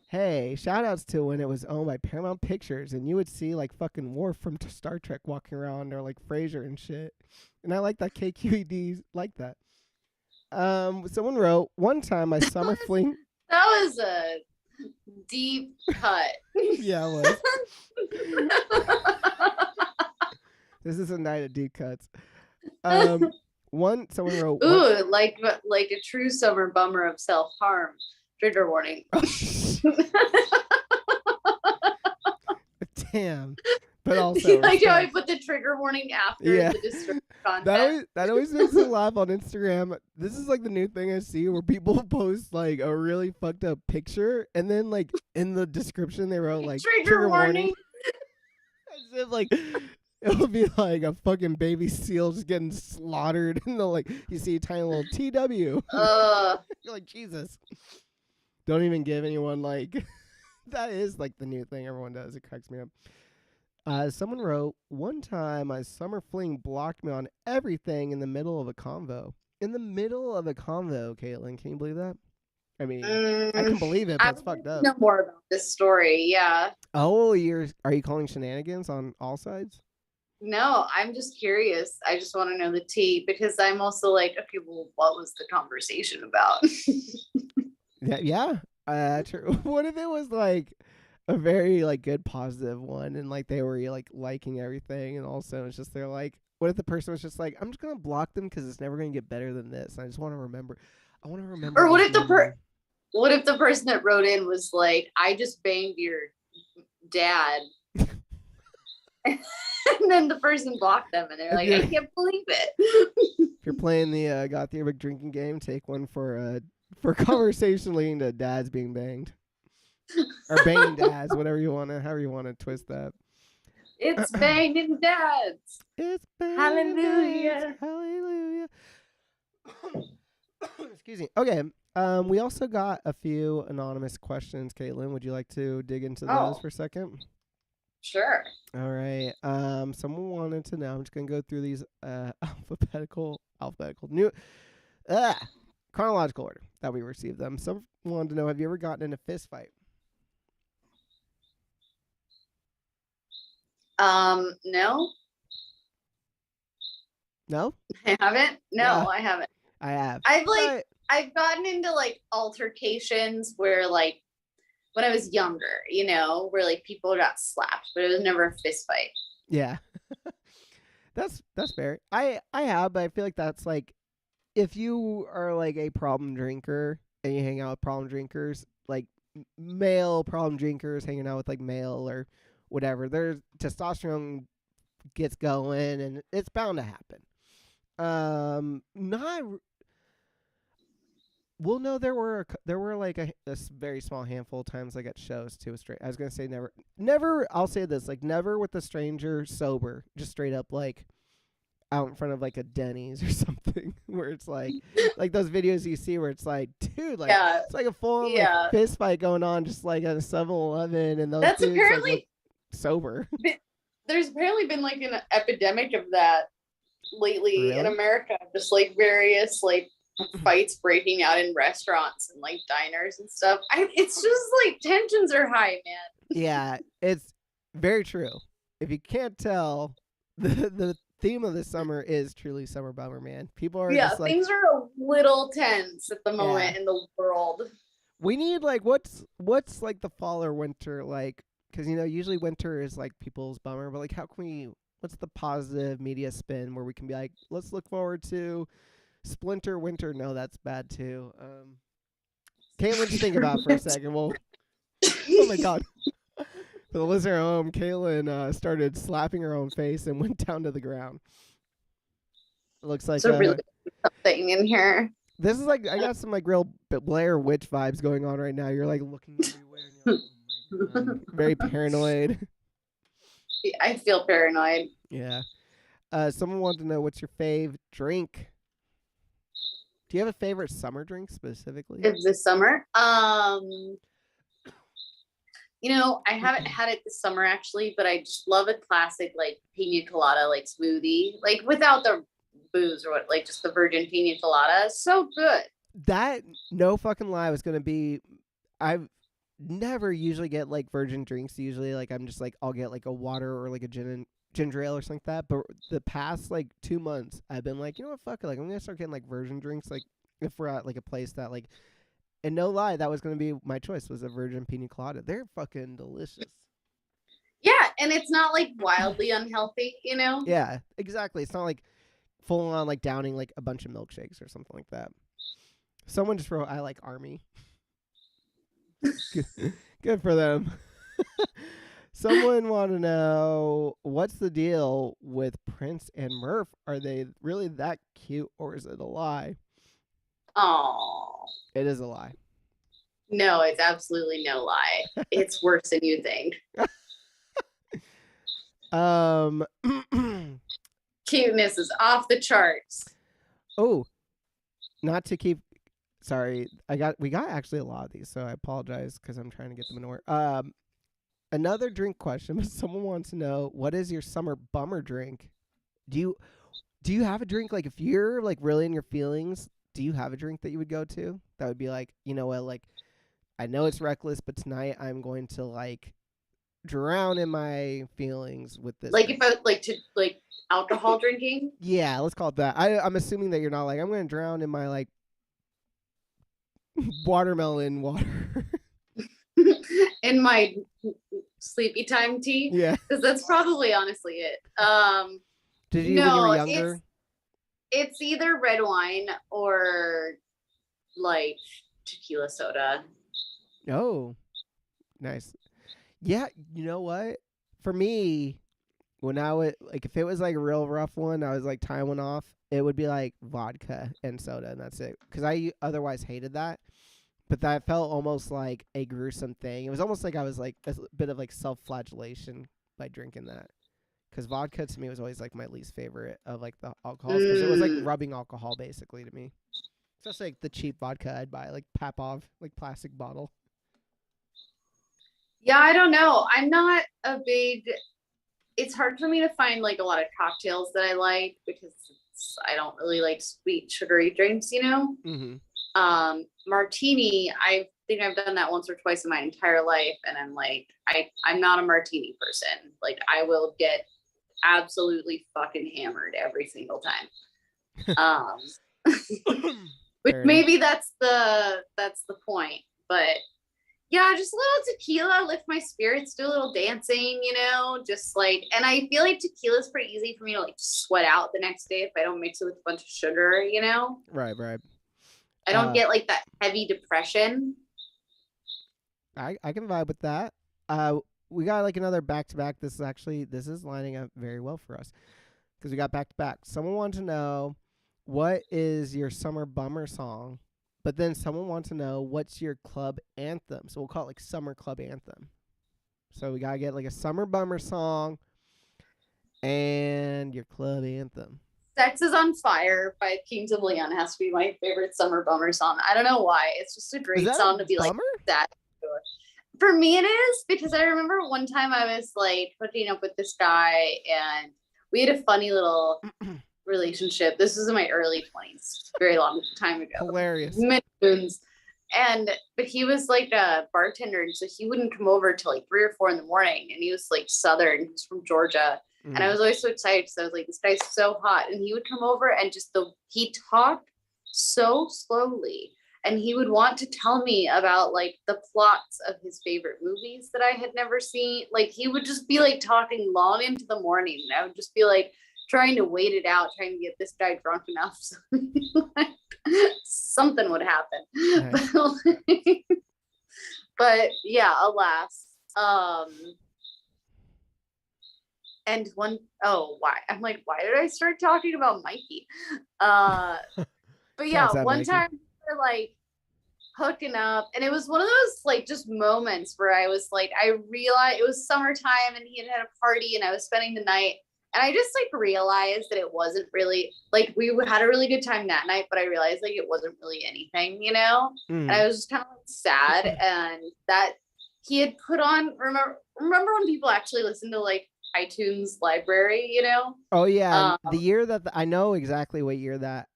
hey, shout outs to when it was owned by Paramount Pictures and you would see like fucking Worf from Star Trek walking around, or like Frasier and shit. And I like that KQED like that. Someone wrote, one time my summer fling... That was a deep cut. Yeah, it was. This is a night of deep cuts. Someone wrote... Ooh, like a true summer bummer of self-harm. Trigger warning. Damn. But also... like how I put the trigger warning after the disturbing content. That always makes me laugh on Instagram. This is like the new thing I see where people post like a really fucked up picture and then like in the description they wrote like trigger warning. As if like it would be like a fucking baby seal just getting slaughtered and like you see a tiny little TW. You're like, Jesus. Don't even give anyone like that is like the new thing everyone does. It cracks me up. Someone wrote, one time my summer fling blocked me on everything in the middle of a convo. In the middle of a convo, Caitlin, can you believe that? I mean, I can believe it, but it's fucked up. Know more about this story, yeah. Oh, are you calling shenanigans on all sides? No, I'm just curious. I just want to know the tea because I'm also like, okay, well, what was the conversation about? Yeah. True. What if it was like a very like good positive one and like they were like liking everything and also it's just they're like, what if the person was just like, I'm just gonna block them because it's never gonna get better than this. I just want to remember. I want to remember. Or what this if the memory." what if the person that wrote in was like, I just banged your dad, and then the person blocked them, and they're If like, you're- I can't believe it. If you're playing the Goth Yearbook drinking game, take one for conversation leading to dads being banged or banging dads, however you wanna twist that. It's banging dads. It's banging Hallelujah. dads, hallelujah. Excuse me. Okay. We also got a few anonymous questions. Caitlin, would you like to dig into those for a second? Sure. All right. Someone wanted to know. I'm just gonna go through these alphabetical new chronological order that we received them. Some wanted to know: have you ever gotten in a fist fight? No, No, I haven't. No, Yeah. I haven't. I have. I've gotten into like altercations where like when I was younger, where like people got slapped, but it was never a fist fight. Yeah. That's fair. I have, but I feel like that's like if you are like a problem drinker and you hang out with problem drinkers, like male problem drinkers hanging out with like male or whatever, there's testosterone gets going and it's bound to happen. Not Well, no, there were like a very small handful of times like at shows too. Straight, I was gonna say never. I'll say this, like never with a stranger sober, just straight up like out in front of like a Denny's or something, where it's like those videos you see where it's like, dude, like it's like a full on like fist fight going on, just like at a 7-Eleven, and those That's dudes apparently like, look sober. There's apparently been like an epidemic of that lately in Really? America, just like various like fights breaking out in restaurants and like diners and stuff. It's just like tensions are high, man. Yeah, it's very true. If you can't tell, the theme of the summer is truly summer bummer, man. People are just like, things are a little tense at the moment in the world. We need like what's like the fall or winter like, because usually winter is like people's bummer, but like how can we? What's the positive media spin where we can be like, let's look forward to Splinter Winter? No, that's bad too. Caitlin, just think about it for a second. Well, oh my god. For the listener at home, Caitlin started slapping her own face and went down to the ground. It looks like it's a really thing in here. This is like I got some like real Blair Witch vibes going on right now. You're like looking everywhere. And you're like, oh my God. Very paranoid. I feel paranoid. Yeah. Someone wanted to know what's your fave drink. Do you have a favorite summer drink specifically? It's this summer. I haven't had it this summer actually, but I just love a classic like pina colada, like smoothie, like without the booze or what, like just the virgin pina colada. So good. That, no fucking lie, was gonna be. I've never usually get like virgin drinks. Usually, like I'm just like I'll get like a water or like a ginger ale or something like that. But the past like 2 months, I've been like, you know what, fuck it, like I'm gonna start getting like virgin drinks. Like if we're at like a place that like. And no lie, that was going to be my choice, was a virgin pina colada. They're fucking delicious. Yeah, and it's not like wildly unhealthy, Yeah, exactly. It's not like full on like downing like a bunch of milkshakes or something like that. Someone just wrote, I like Army. Good for them. Someone want to know, what's the deal with Prince and Murph? Are they really that cute or is it a lie? Oh. It is a lie. No, it's absolutely no lie. It's worse than you think. Cuteness is off the charts. Oh, not to keep. Sorry, we got actually a lot of these, so I apologize because I'm trying to get them in order. Another drink question, but someone wants to know, what is your summer bummer drink? Do you have a drink, like if you're like really in your feelings? Do you have a drink that you would go to that would be like, you know what, like, I know it's reckless, but tonight I'm going to like drown in my feelings with this. Like if I like to like alcohol drinking. Yeah, let's call it that. I'm assuming that you're not like I'm gonna drown in my like watermelon water. In my sleepy time tea. Yeah. Because that's probably honestly it. Did you when you No, were younger? it's either red wine or like tequila soda. Oh, nice. Yeah, you know what? For me, when I would like, if it was like a real rough one, I was like tying one off. It would be like vodka and soda, and that's it. Because I otherwise hated that, but that felt almost like a gruesome thing. It was almost like I was like a bit of like self-flagellation by drinking that. Because vodka to me was always like my least favorite of like the alcohols, because it was like rubbing alcohol basically to me. It's just like the cheap vodka I'd buy, like Papov, like plastic bottle. Yeah, I don't know. I'm not a big. It's hard for me to find like a lot of cocktails that I like because I don't really like sweet sugary drinks, you know. Mm-hmm. Martini, I think I've done that once or twice in my entire life, and I'm like, I'm not a martini person. Like I will get absolutely fucking hammered every single time. Which maybe that's the point, but yeah, just a little tequila, lift my spirits, do a little dancing, you know, just like, and I feel like tequila is pretty easy for me to like sweat out the next day if I don't mix it with a bunch of sugar, you know. Right. I don't get like that heavy depression. I can vibe with that. We got like another back to back. This is lining up very well for us because we got back to back. Someone wanted to know what is your summer bummer song, but then someone wants to know what's your club anthem. So we'll call it like summer club anthem. So we gotta get like a summer bummer song and your club anthem. Sex is on Fire by Kings of Leon has to be my favorite summer bummer song. I don't know why. It's just a great song to be bummer? like sad. For me, it is because I remember one time I was like hooking up with this guy and we had a funny little relationship. This was in my early 20s, very long time ago. Hilarious. But he was like a bartender, and so he wouldn't come over till like 3 or 4 in the morning. And he was like Southern, he was from Georgia. And I was always so excited because I was like, this guy's so hot. And he would come over and he talked so slowly. And he would want to tell me about like the plots of his favorite movies that I had never seen. Like he would just be like talking long into the morning. And I would just be like trying to wait it out, trying to get this guy drunk enough so something would happen. Nice. But yeah, alas. And why? I'm like, why did I start talking about Mikey? But yeah, one Mikey. Time we were like hooking up, and it was one of those like just moments where I was like, I realized it was summertime and he had a party and I was spending the night. And I just like realized that it wasn't really like we had a really good time that night, but I realized like it wasn't really anything, you know? And I was just kind of like sad. And that he had put on, remember when people actually listened to like iTunes library, you know? Oh yeah. The year that I know exactly what year that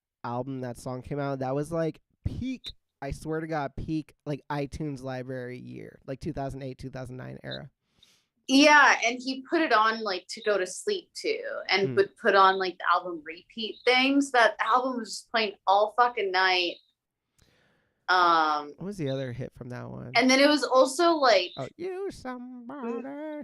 song came out. That was like peak, I swear to God, peak like iTunes library year, like 2008, 2009 era. Yeah, and he put it on like to go to sleep too, and would put on like the album repeat things. That album was just playing all fucking night. What was the other hit from that one? And then it was also like, oh, you somebody.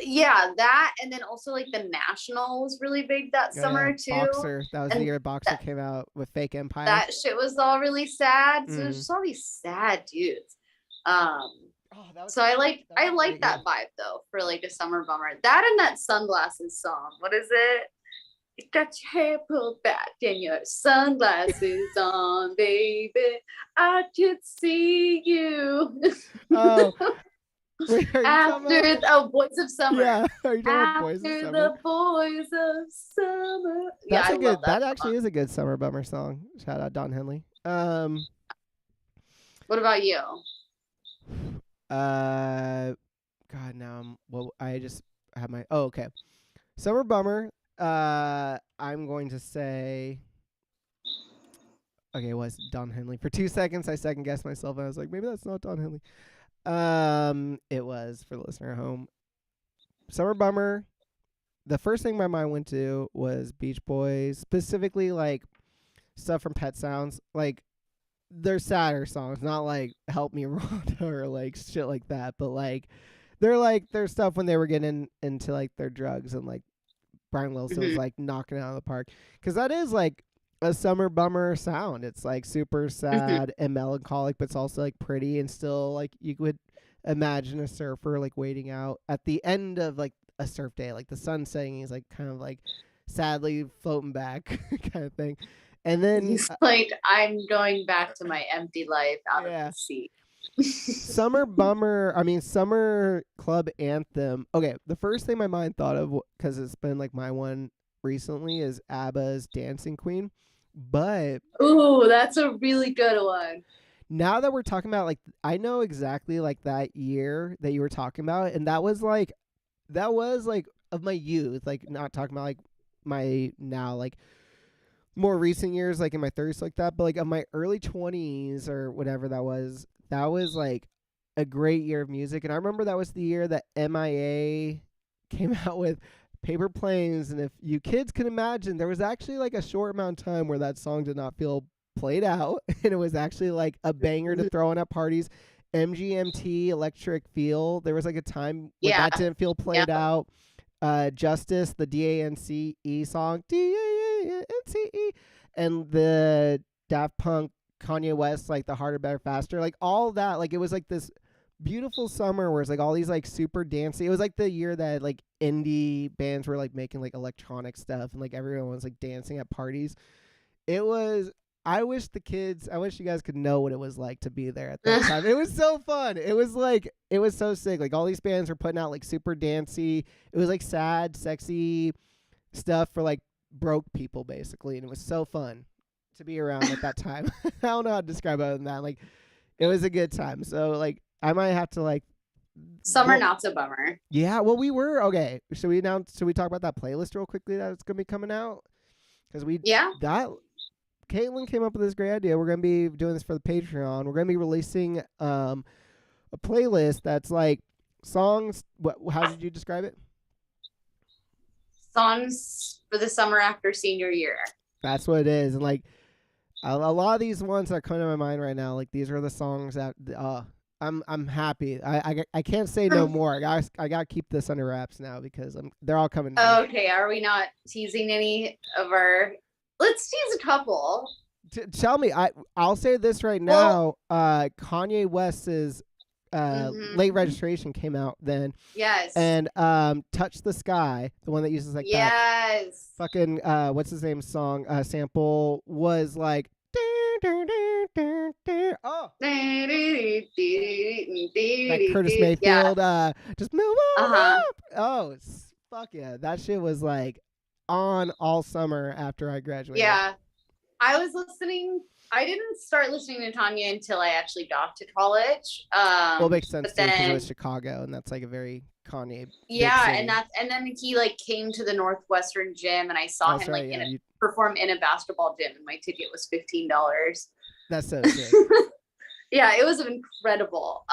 Yeah, that, and then also like the National was really big that summer too. Boxer, that was the year Boxer came out with Fake Empire. That shit was all really sad. So it was just all these sad dudes. So I like that vibe though for like a summer bummer. That and that Sunglasses song. What is it? You got your hair pulled back and your sunglasses on, baby. I could see you. Oh. Wait, Boys of Summer. Yeah, are you talking Boys of Summer? The Boys of Summer. That's a good. That actually is a good summer bummer song. Shout out Don Henley. What about you? God, now I just have my. Oh, okay. Summer bummer. I'm going to say. Okay, it was Don Henley. For 2 seconds, I second guessed myself, and I was like, maybe that's not Don Henley. It was for the listener at home. Summer Bummer. The first thing my mind went to was Beach Boys, specifically like stuff from Pet Sounds. Like they're sadder songs, not like Help Me Rhonda or like shit like that, but like their stuff when they were getting into like their drugs and like Brian Wilson was Mhm. like knocking it out of the park. Because that is like a summer bummer sound. It's like super sad and melancholic, but it's also like pretty and still like you would imagine a surfer like waiting out at the end of like a surf day, like the sun setting. He's like kind of like sadly floating back kind of thing. And then He's like, I'm going back to my empty life out of yeah. the sea. Summer bummer. I mean, summer club anthem. Okay, the first thing my mind thought of, because it's been like my one recently, is ABBA's Dancing Queen. But Ooh, that's a really good one. now that we're talking about like, I know exactly like that year that you were talking about, and that was like of my youth. Like, not talking about like my now like more recent years, like in my 30s, like that, but like of my early 20s or whatever that was like a great year of music. And I remember that was the year that MIA came out with Paper Planes. And if you kids can imagine, there was actually like a short amount of time where that song did not feel played out. And it was actually like a banger to throw in at parties. MGMT, Electric Feel. There was like a time when Yeah. that didn't feel played out. Justice, the DANCE song, DANCE, and the Daft Punk, Kanye West, like the Harder, Better, Faster, like all that. Like it was like this beautiful summer where it's like all these like super dancey. It was like the year that like indie bands were like making like electronic stuff and like everyone was like dancing at parties. It was. I wish you guys could know what it was like to be there at that time. It was so fun. It was so sick. Like all these bands were putting out like super dancey. It was like sad, sexy stuff for like broke people basically. And it was so fun to be around at that time. I don't know how to describe it other than that. Like it was a good time. So like I might have to like Summer not so bummer. Yeah, well we were okay. Should we talk about that playlist real quickly that's gonna be coming out? Because Caitlin came up with this great idea. We're going to be doing this for the Patreon. We're going to be releasing a playlist that's like songs. How did you describe it? Songs for the summer after senior year. That's what it is. And like a lot of these ones that come to my mind right now, like these are the songs that I'm happy. I can't say no more. I got to keep this under wraps now because they're all coming. Okay, are we not teasing any of our? Let's tease a couple. Tell me, I'll say this right now. Kanye West's Late Registration came out then. Yes. And Touch the Sky, the one that uses like that fucking what's his name song sample was like oh like Curtis Mayfield just move on up. Oh fuck yeah, that shit was like on all summer after I graduated. Yeah, I didn't start listening to Tanya until I actually got to college. Well, it makes sense too because it was Chicago, and that's like a very Kanye. Yeah, and then he like came to the Northwestern gym, and I saw him perform in a basketball gym, and my ticket was $15. That's so sick. Yeah, it was incredible.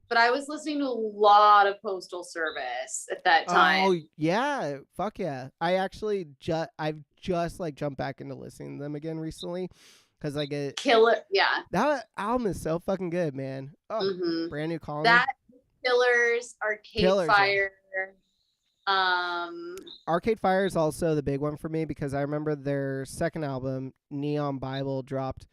But I was listening to a lot of Postal Service at that time. Oh yeah, fuck yeah! I've just like jumped back into listening to them again recently because like Killer. Yeah, that album is so fucking good, man. Oh, Brand New Colony. That Killers, Arcade Fire. Yeah. Arcade Fire is also the big one for me because I remember their second album, Neon Bible, dropped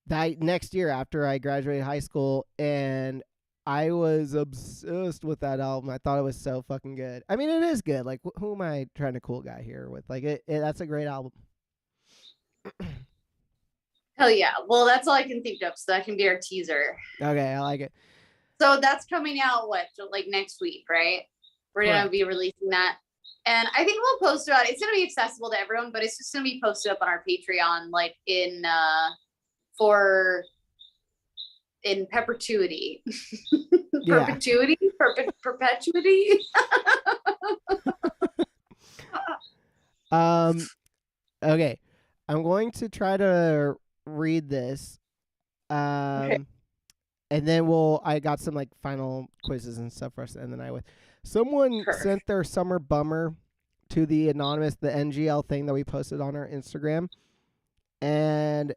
that next year after I graduated high school, and I was obsessed with that album. I thought it was so fucking good. I mean, it is good. Like, who am I trying to cool guy here with? Like, that's a great album. Hell yeah. Well, that's all I can think of. So that can be our teaser. Okay, I like it. So that's coming out, like next week, right? We're going to be releasing that. And I think we'll post about it. It's going to be accessible to everyone, but it's just going to be posted up on our Patreon, like in perpetuity. Yeah. Perpetuity. Okay. I'm going to try to read this. Okay. And then I got some like final quizzes and stuff for us to end the night with. Someone Perfect. sent their summer bummer to the NGL thing that we posted on our Instagram. And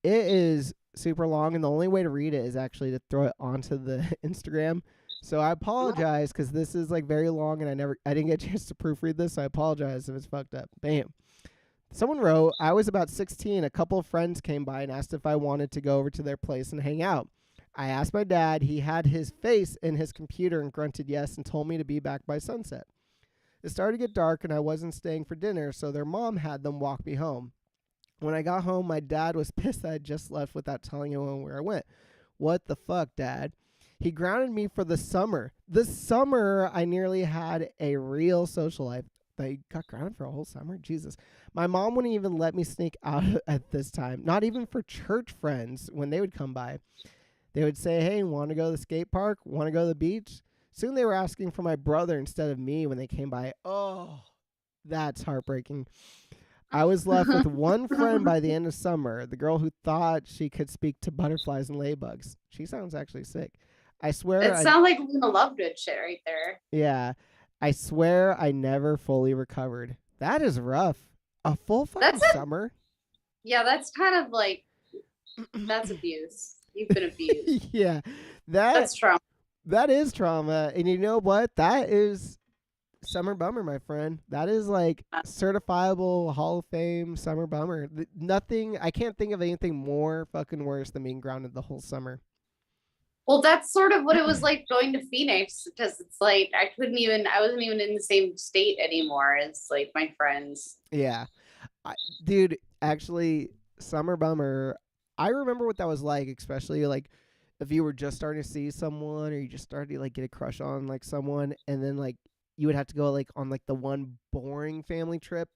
it is super long, and the only way to read it is actually to throw it onto the Instagram. So I apologize because this is like very long, and I didn't get a chance to proofread this. So I apologize if it's fucked up. Bam. Someone wrote, I was about 16. A couple of friends came by and asked if I wanted to go over to their place and hang out. I asked my dad. He had his face in his computer and grunted yes and told me to be back by sunset. It started to get dark and I wasn't staying for dinner, so their mom had them walk me home. When I got home, my dad was pissed that I just left without telling anyone where I went. What the fuck, Dad? He grounded me for the summer. This summer, I nearly had a real social life. I got grounded for a whole summer? Jesus. My mom wouldn't even let me sneak out at this time, not even for church friends when they would come by. They would say, hey, want to go to the skate park? Want to go to the beach? Soon they were asking for my brother instead of me when they came by. Oh, that's heartbreaking. I was left with one friend by the end of summer, the girl who thought she could speak to butterflies and ladybugs. She sounds actually sick. I swear. It sounds like Luna Lovegood shit right there. Yeah. I swear I never fully recovered. That is rough. A full fucking summer? Yeah, that's kind of like, that's abuse. You've been abused. Yeah. That's trauma. That is trauma. And you know what? That is summer bummer, my friend. That is like certifiable Hall of Fame summer bummer. Nothing, I can't think of anything more fucking worse than being grounded the whole summer. Well, that's sort of what it was like going to Phoenix, because it's like I wasn't even in the same state anymore as like my friends. Yeah. Dude, actually, summer bummer, I remember what that was like, especially like if you were just starting to see someone or you just started to like get a crush on like someone, and then like you would have to go like on like the one boring family trip.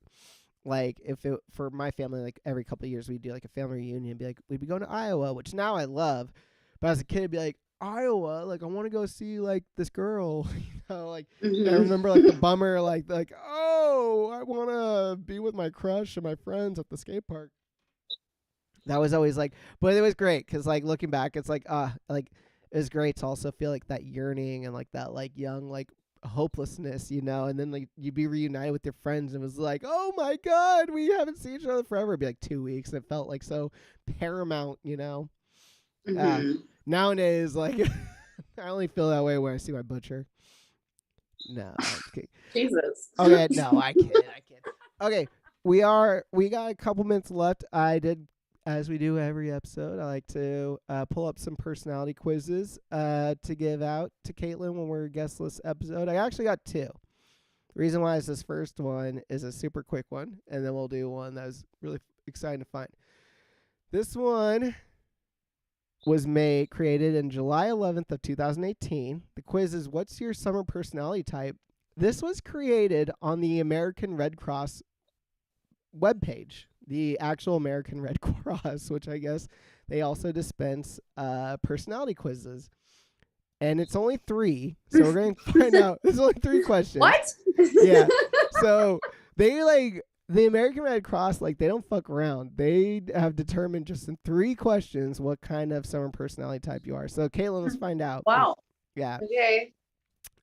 Like if it for my family, like every couple of years we'd do like a family reunion, be like we'd be going to Iowa, which now I love, but as a kid it'd be like Iowa, like I want to go see like this girl, like I remember like the bummer, like oh I want to be with my crush and my friends at the skate park. That was always like, but it was great because like looking back, it's like like it was great to also feel like that yearning and like that like young like hopelessness, and then like you'd be reunited with your friends and it was like, oh my god, we haven't seen each other forever. It'd be like 2 weeks and it felt like so paramount. Nowadays, like I only feel that way when I see my butcher. No, okay. Jesus. Okay, no, I kid. Okay, we got a couple minutes left. I did, as we do every episode, I like to pull up some personality quizzes to give out to Caitlin when we're a guestless episode. I actually got two. The reason why is this first one is a super quick one, and then we'll do one that was really exciting to find. This one was created in July 11th of 2018. The quiz is, what's your summer personality type? This was created on the American Red Cross webpage, the actual American Red Cross, which I guess they also dispense personality quizzes. And it's only 3, so we're going to find out. There's only 3 questions. What? Yeah. So they like the American Red Cross, like they don't fuck around. They have determined just in 3 questions what kind of summer personality type you are. So Caitlin, let's find out. Wow. Yeah. Okay.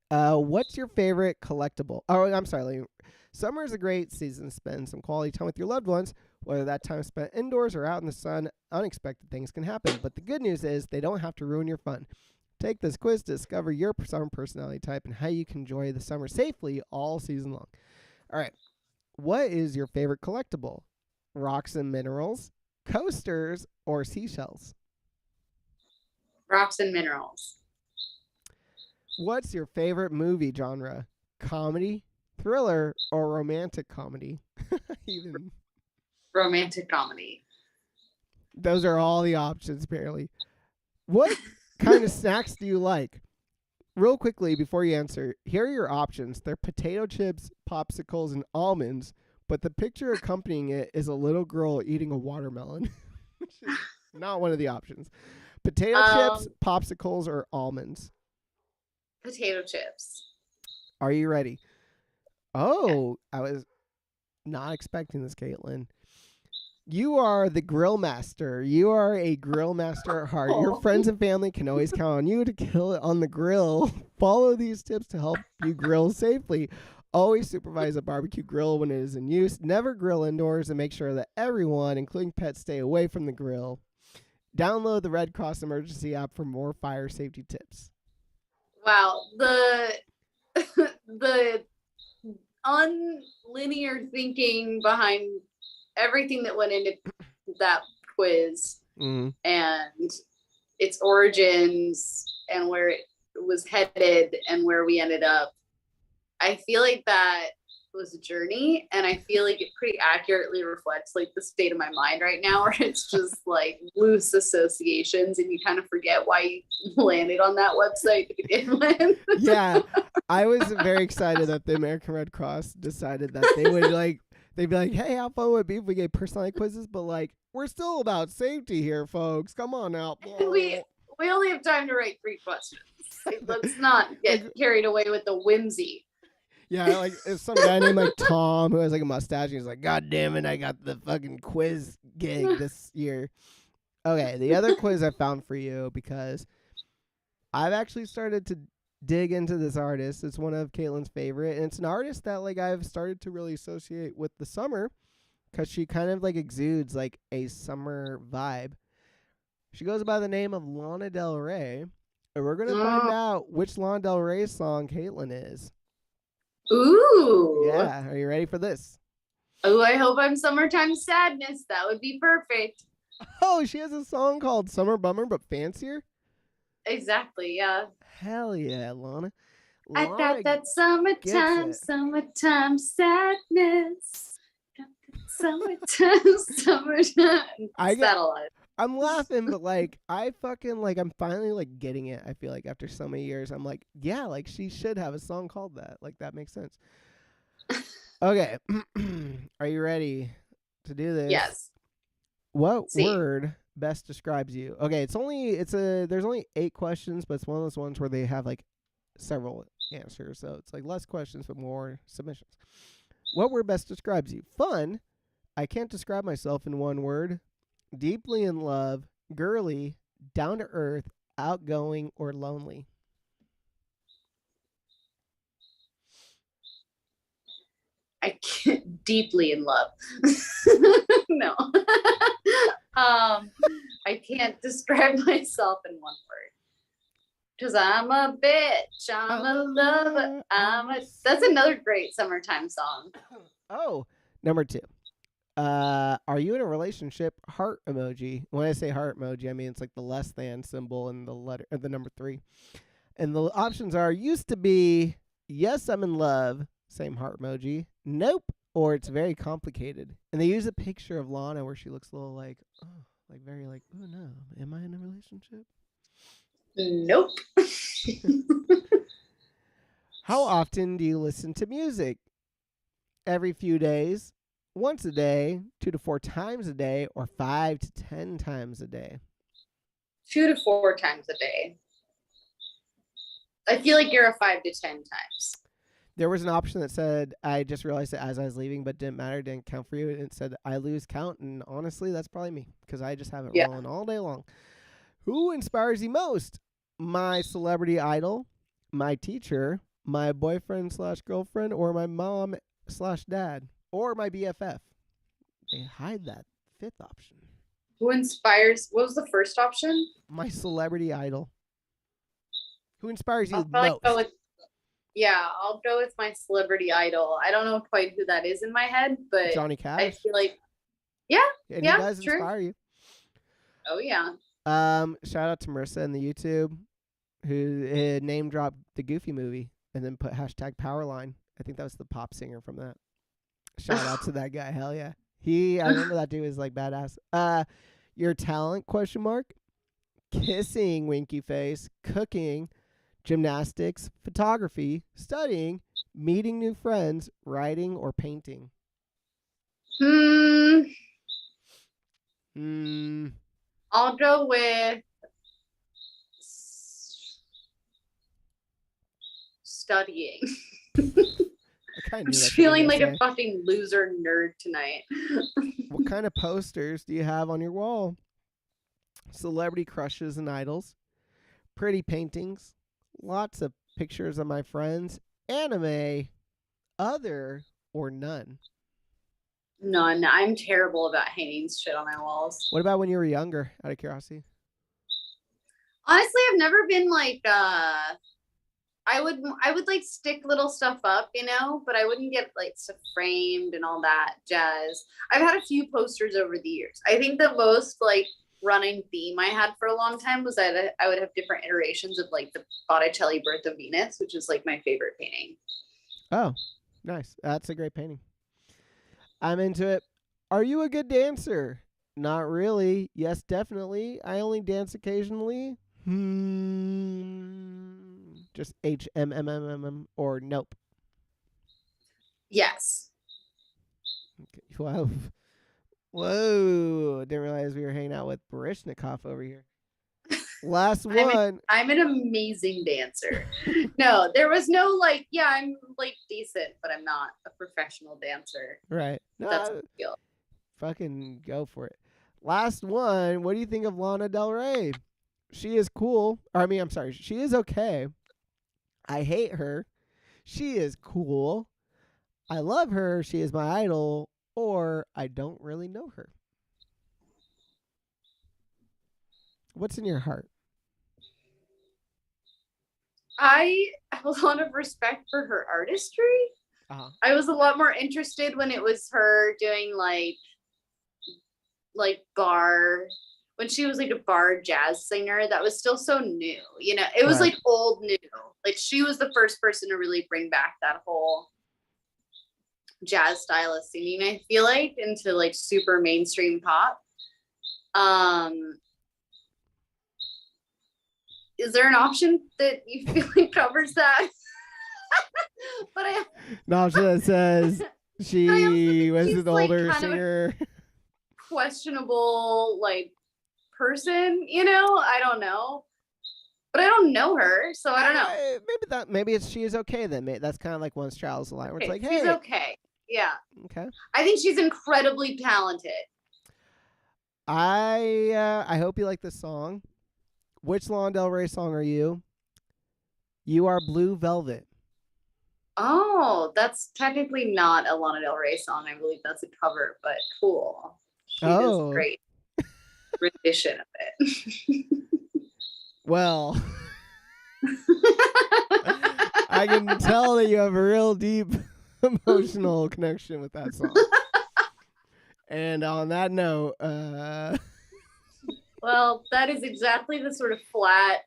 What's your favorite collectible? Oh, I'm sorry. Summer is a great season to spend some quality time with your loved ones. Whether that time is spent indoors or out in the sun, unexpected things can happen. But the good news is they don't have to ruin your fun. Take this quiz to discover your summer personality type and how you can enjoy the summer safely all season long. All right. What is your favorite collectible? Rocks and minerals, coasters, or seashells? Rocks and minerals. What's your favorite movie genre? Comedy, thriller, or romantic comedy? Even Romantic comedy. those are all the options, apparently. What kind of snacks do you like? Real quickly, before you answer, here are your options. They're potato chips, popsicles, and almonds, but the picture accompanying it is a little girl eating a watermelon, which is not one of the options. Potato chips, popsicles, or almonds? Potato chips. Are you ready? Oh, I was not expecting this, Caitlin. You are the grill master. You are a grill master at heart. Your Oh. friends and family can always count on you to kill it on the grill. Follow these tips to help you grill safely. Always supervise a barbecue grill when it is in use. Never grill indoors and make sure that everyone, including pets, stay away from the grill. Download the Red Cross Emergency app for more fire safety tips. Wow. The unlinear thinking behind everything that went into that quiz Mm. and its origins and where it was headed and where we ended up. I feel like that was a journey, and I feel like it pretty accurately reflects like the state of my mind right now, where it's just like loose associations and you kind of forget why you landed on that website to begin with. Yeah, I was very excited that the American Red Cross decided that they would they'd be like, hey, how fun would it be if we gave personality quizzes? But like, we're still about safety here, folks. Come on now. we only have time to write 3 questions. Like, let's not get carried away with the whimsy. Yeah, like it's some guy named like Tom who has like a mustache. And he's like, God damn it, I got the fucking quiz gig this year. Okay, the other quiz I found for you, because I've actually started to dig into this artist. It's one of Caitlin's favorite, and it's an artist that like I've started to really associate with the summer, because she kind of like exudes like a summer vibe. She goes by the name of Lana Del Rey, and we're gonna find out which Lana Del Rey song Caitlin is. Ooh. Yeah, are you ready for this? Oh, I hope I'm Summertime Sadness. That would be perfect. Oh, she has a song called Summer Bummer, but fancier? Exactly, yeah. Hell yeah, Lana. I got that summertime sadness. Got that summertime. I'm laughing, but like I fucking like I'm finally like getting it. I feel like after so many years, I'm like, yeah, like she should have a song called that. Like that makes sense. Okay, are you ready to do this? Yes. What word best describes you? Okay, there's only 8 questions, but it's one of those ones where they have like several answers, so it's like less questions but more submissions. What word best describes you? Fun. I can't describe myself in one word. Deeply in love, girly, down to earth, outgoing, or lonely. I can't, deeply in love. No. I can't describe myself in one word. Because I'm a bitch, I'm a lover, That's another great summertime song. Oh, number 2. Are you in a relationship? Heart emoji. When I say heart emoji, I mean it's like the less than symbol and the letter or the number 3. And the options are used to be yes, I'm in love, same heart emoji. Nope, or it's very complicated. And they use a picture of Lana where she looks a little like, oh, like very like, oh no, am I in a relationship? Nope. How often do you listen to music? Every few days, once a day, 2 to 4 times a day, or 5 to 10 times a day? 2 to 4 times a day. I feel like you're a 5 to 10 times. There was an option that said, I just realized it as I was leaving, but didn't matter, didn't count for you. And it said, I lose count. And honestly, that's probably me, because I just have it rolling all day long. Who inspires you most? My celebrity idol, my teacher, my boyfriend/girlfriend, or my mom/dad, or my BFF. They hide that 5th option. Who inspires? What was the first option? My celebrity idol. Who inspires you most? I'll go with my celebrity idol. I don't know quite who that is in my head, but Johnny Cash. I feel like, and he does inspire you. Oh yeah. Shout out to Marissa in the YouTube, who name dropped the Goofy movie and then put #Powerline. I think that was the pop singer from that. Shout out to that guy. Hell yeah. I remember that dude was like badass. Your talent, ? Kissing, winky face, cooking, gymnastics, photography, studying, meeting new friends, writing, or painting. I'll go with studying. kind I'm of just feeling like a fucking loser nerd tonight. What kind of posters do you have on your wall? Celebrity crushes and idols, pretty paintings, lots of pictures of my friends, anime, other, or none. None. I'm terrible about hanging shit on my walls. What about when you were younger, out of curiosity? Honestly, I've never been like I would like stick little stuff up, you know, but I wouldn't get like stuff framed and all that jazz. I've had a few posters over the years. I think the most like running theme I had for a long time was that I would have different iterations of like the Botticelli Birth of Venus, which is like my favorite painting. Oh, nice. That's a great painting. I'm into it. Are you a good dancer? Not really. Yes, definitely. I only dance occasionally. Just HMMMM or nope. Yes. Okay. Whoa. Whoa. Didn't realize we were hanging out with Barishnikov over here. Last one. I'm an amazing dancer. No, there was no like, yeah, I'm like decent, but I'm not a professional dancer. Right. No, That's a skill. fucking go for it. Last one. What do you think of Lana Del Rey? She is cool. I'm sorry. She is okay. I hate her. She is cool. I love her. She is my idol. Or I don't really know her. What's in your heart? I have a lot of respect for her artistry. Uh-huh. I was a lot more interested when it was her doing like bar, when she was like a bar jazz singer. That was still so new, you know. It was Right. like old new. Like she was the first person to really bring back that whole jazz style of singing, I feel like, into like super mainstream pop. Is there an option that you feel like covers that? But No, that says she was she's, an older like, kind of a singer. questionable like person, you know. I don't know, but I don't know her, so I don't know. Maybe she is okay then. That's kind of like Once Child's Line, where it's like, hey, she's okay. Yeah. Okay. I think she's incredibly talented. I hope you like this song. Which Lana Del Rey song are you? You Are Blue Velvet. Oh, that's technically not a Lana Del Rey song. I believe that's a cover, but cool. She does a great rendition of it. Well, I can tell that you have a real deep emotional connection with that song. And on that note, well, that is exactly the sort of flat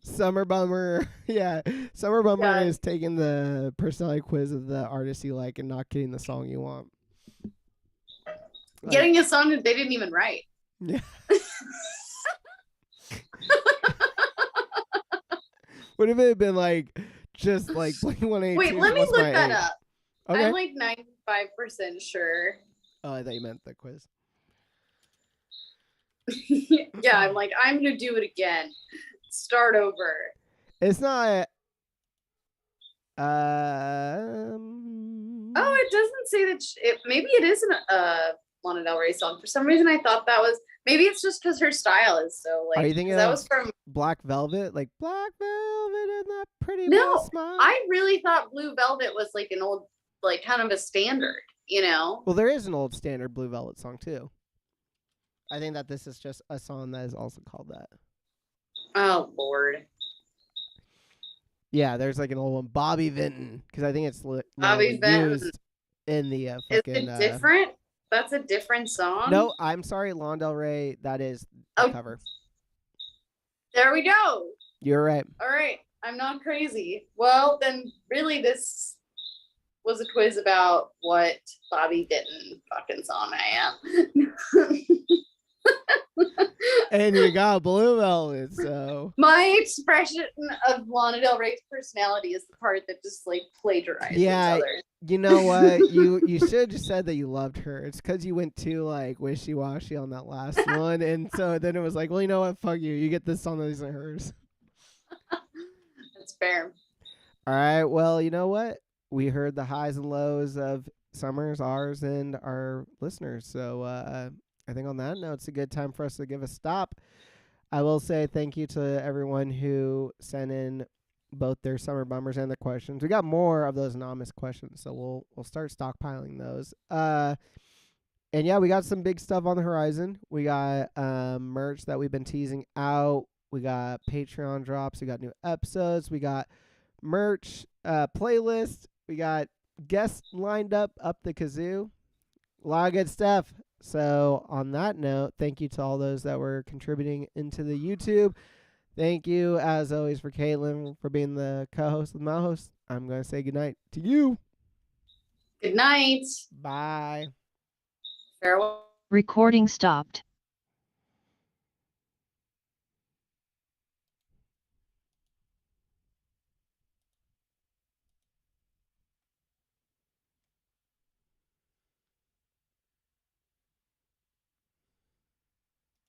Summer Bummer. Yeah, Summer Bummer is taking the personality quiz of the artist you like and not getting the song you want. Getting a song that they didn't even write. Yeah. What if it had been like just like Blink-182? Wait, let me look that up. Okay. I'm like 95% sure. Oh, I thought you meant the quiz. Yeah, I'm like, I'm gonna do it again. Start over. It's not. Oh, it doesn't say that. Maybe it isn't a Lana Del Rey song. For some reason, I thought that was. Maybe it's just because her style is so like. Are you thinking that of was from Black Velvet? Like Black Velvet and that pretty No, smile? I really thought Blue Velvet was like an old, like kind of a standard, you know? Well, there is an old standard Blue Velvet song too. I think that this is just a song that is also called that. Oh Lord. Yeah, there's like an old one, Bobby Vinton, because I think it's Bobby Vinton used in the fucking. Is it different? That's a different song. No, I'm sorry, Lana Del Rey. That is the cover. There we go. You're right. All right, I'm not crazy. Well, then really this was a quiz about what Bobby Vinton fucking song I am. And you got Blue Velvet, so. My expression of Lana Del Rey's personality is the part that just like plagiarizes others. You know what? you should have just said that you loved her. It's because you went too like wishy-washy on that last one, and so then it was like, well, you know what? Fuck you. You get this song that isn't hers. That's fair. All right. Well, you know what? we heard the highs and lows of summers, ours, and our listeners. So I think on that note, it's a good time for us to give a stop. I will say thank you to everyone who sent in both their summer bummers and their questions. We got more of those anonymous questions, so we'll start stockpiling those. And yeah, we got some big stuff on the horizon. We got merch that we've been teasing out. We got Patreon drops. We got new episodes. We got merch, playlist. We got guests lined up the kazoo. A lot of good stuff. So on that note, thank you to all those that were contributing into the YouTube. Thank you, as always, for Caitlin for being the co-host with my host. I'm going to say goodnight to you. Good night. Bye. Farewell. Recording stopped.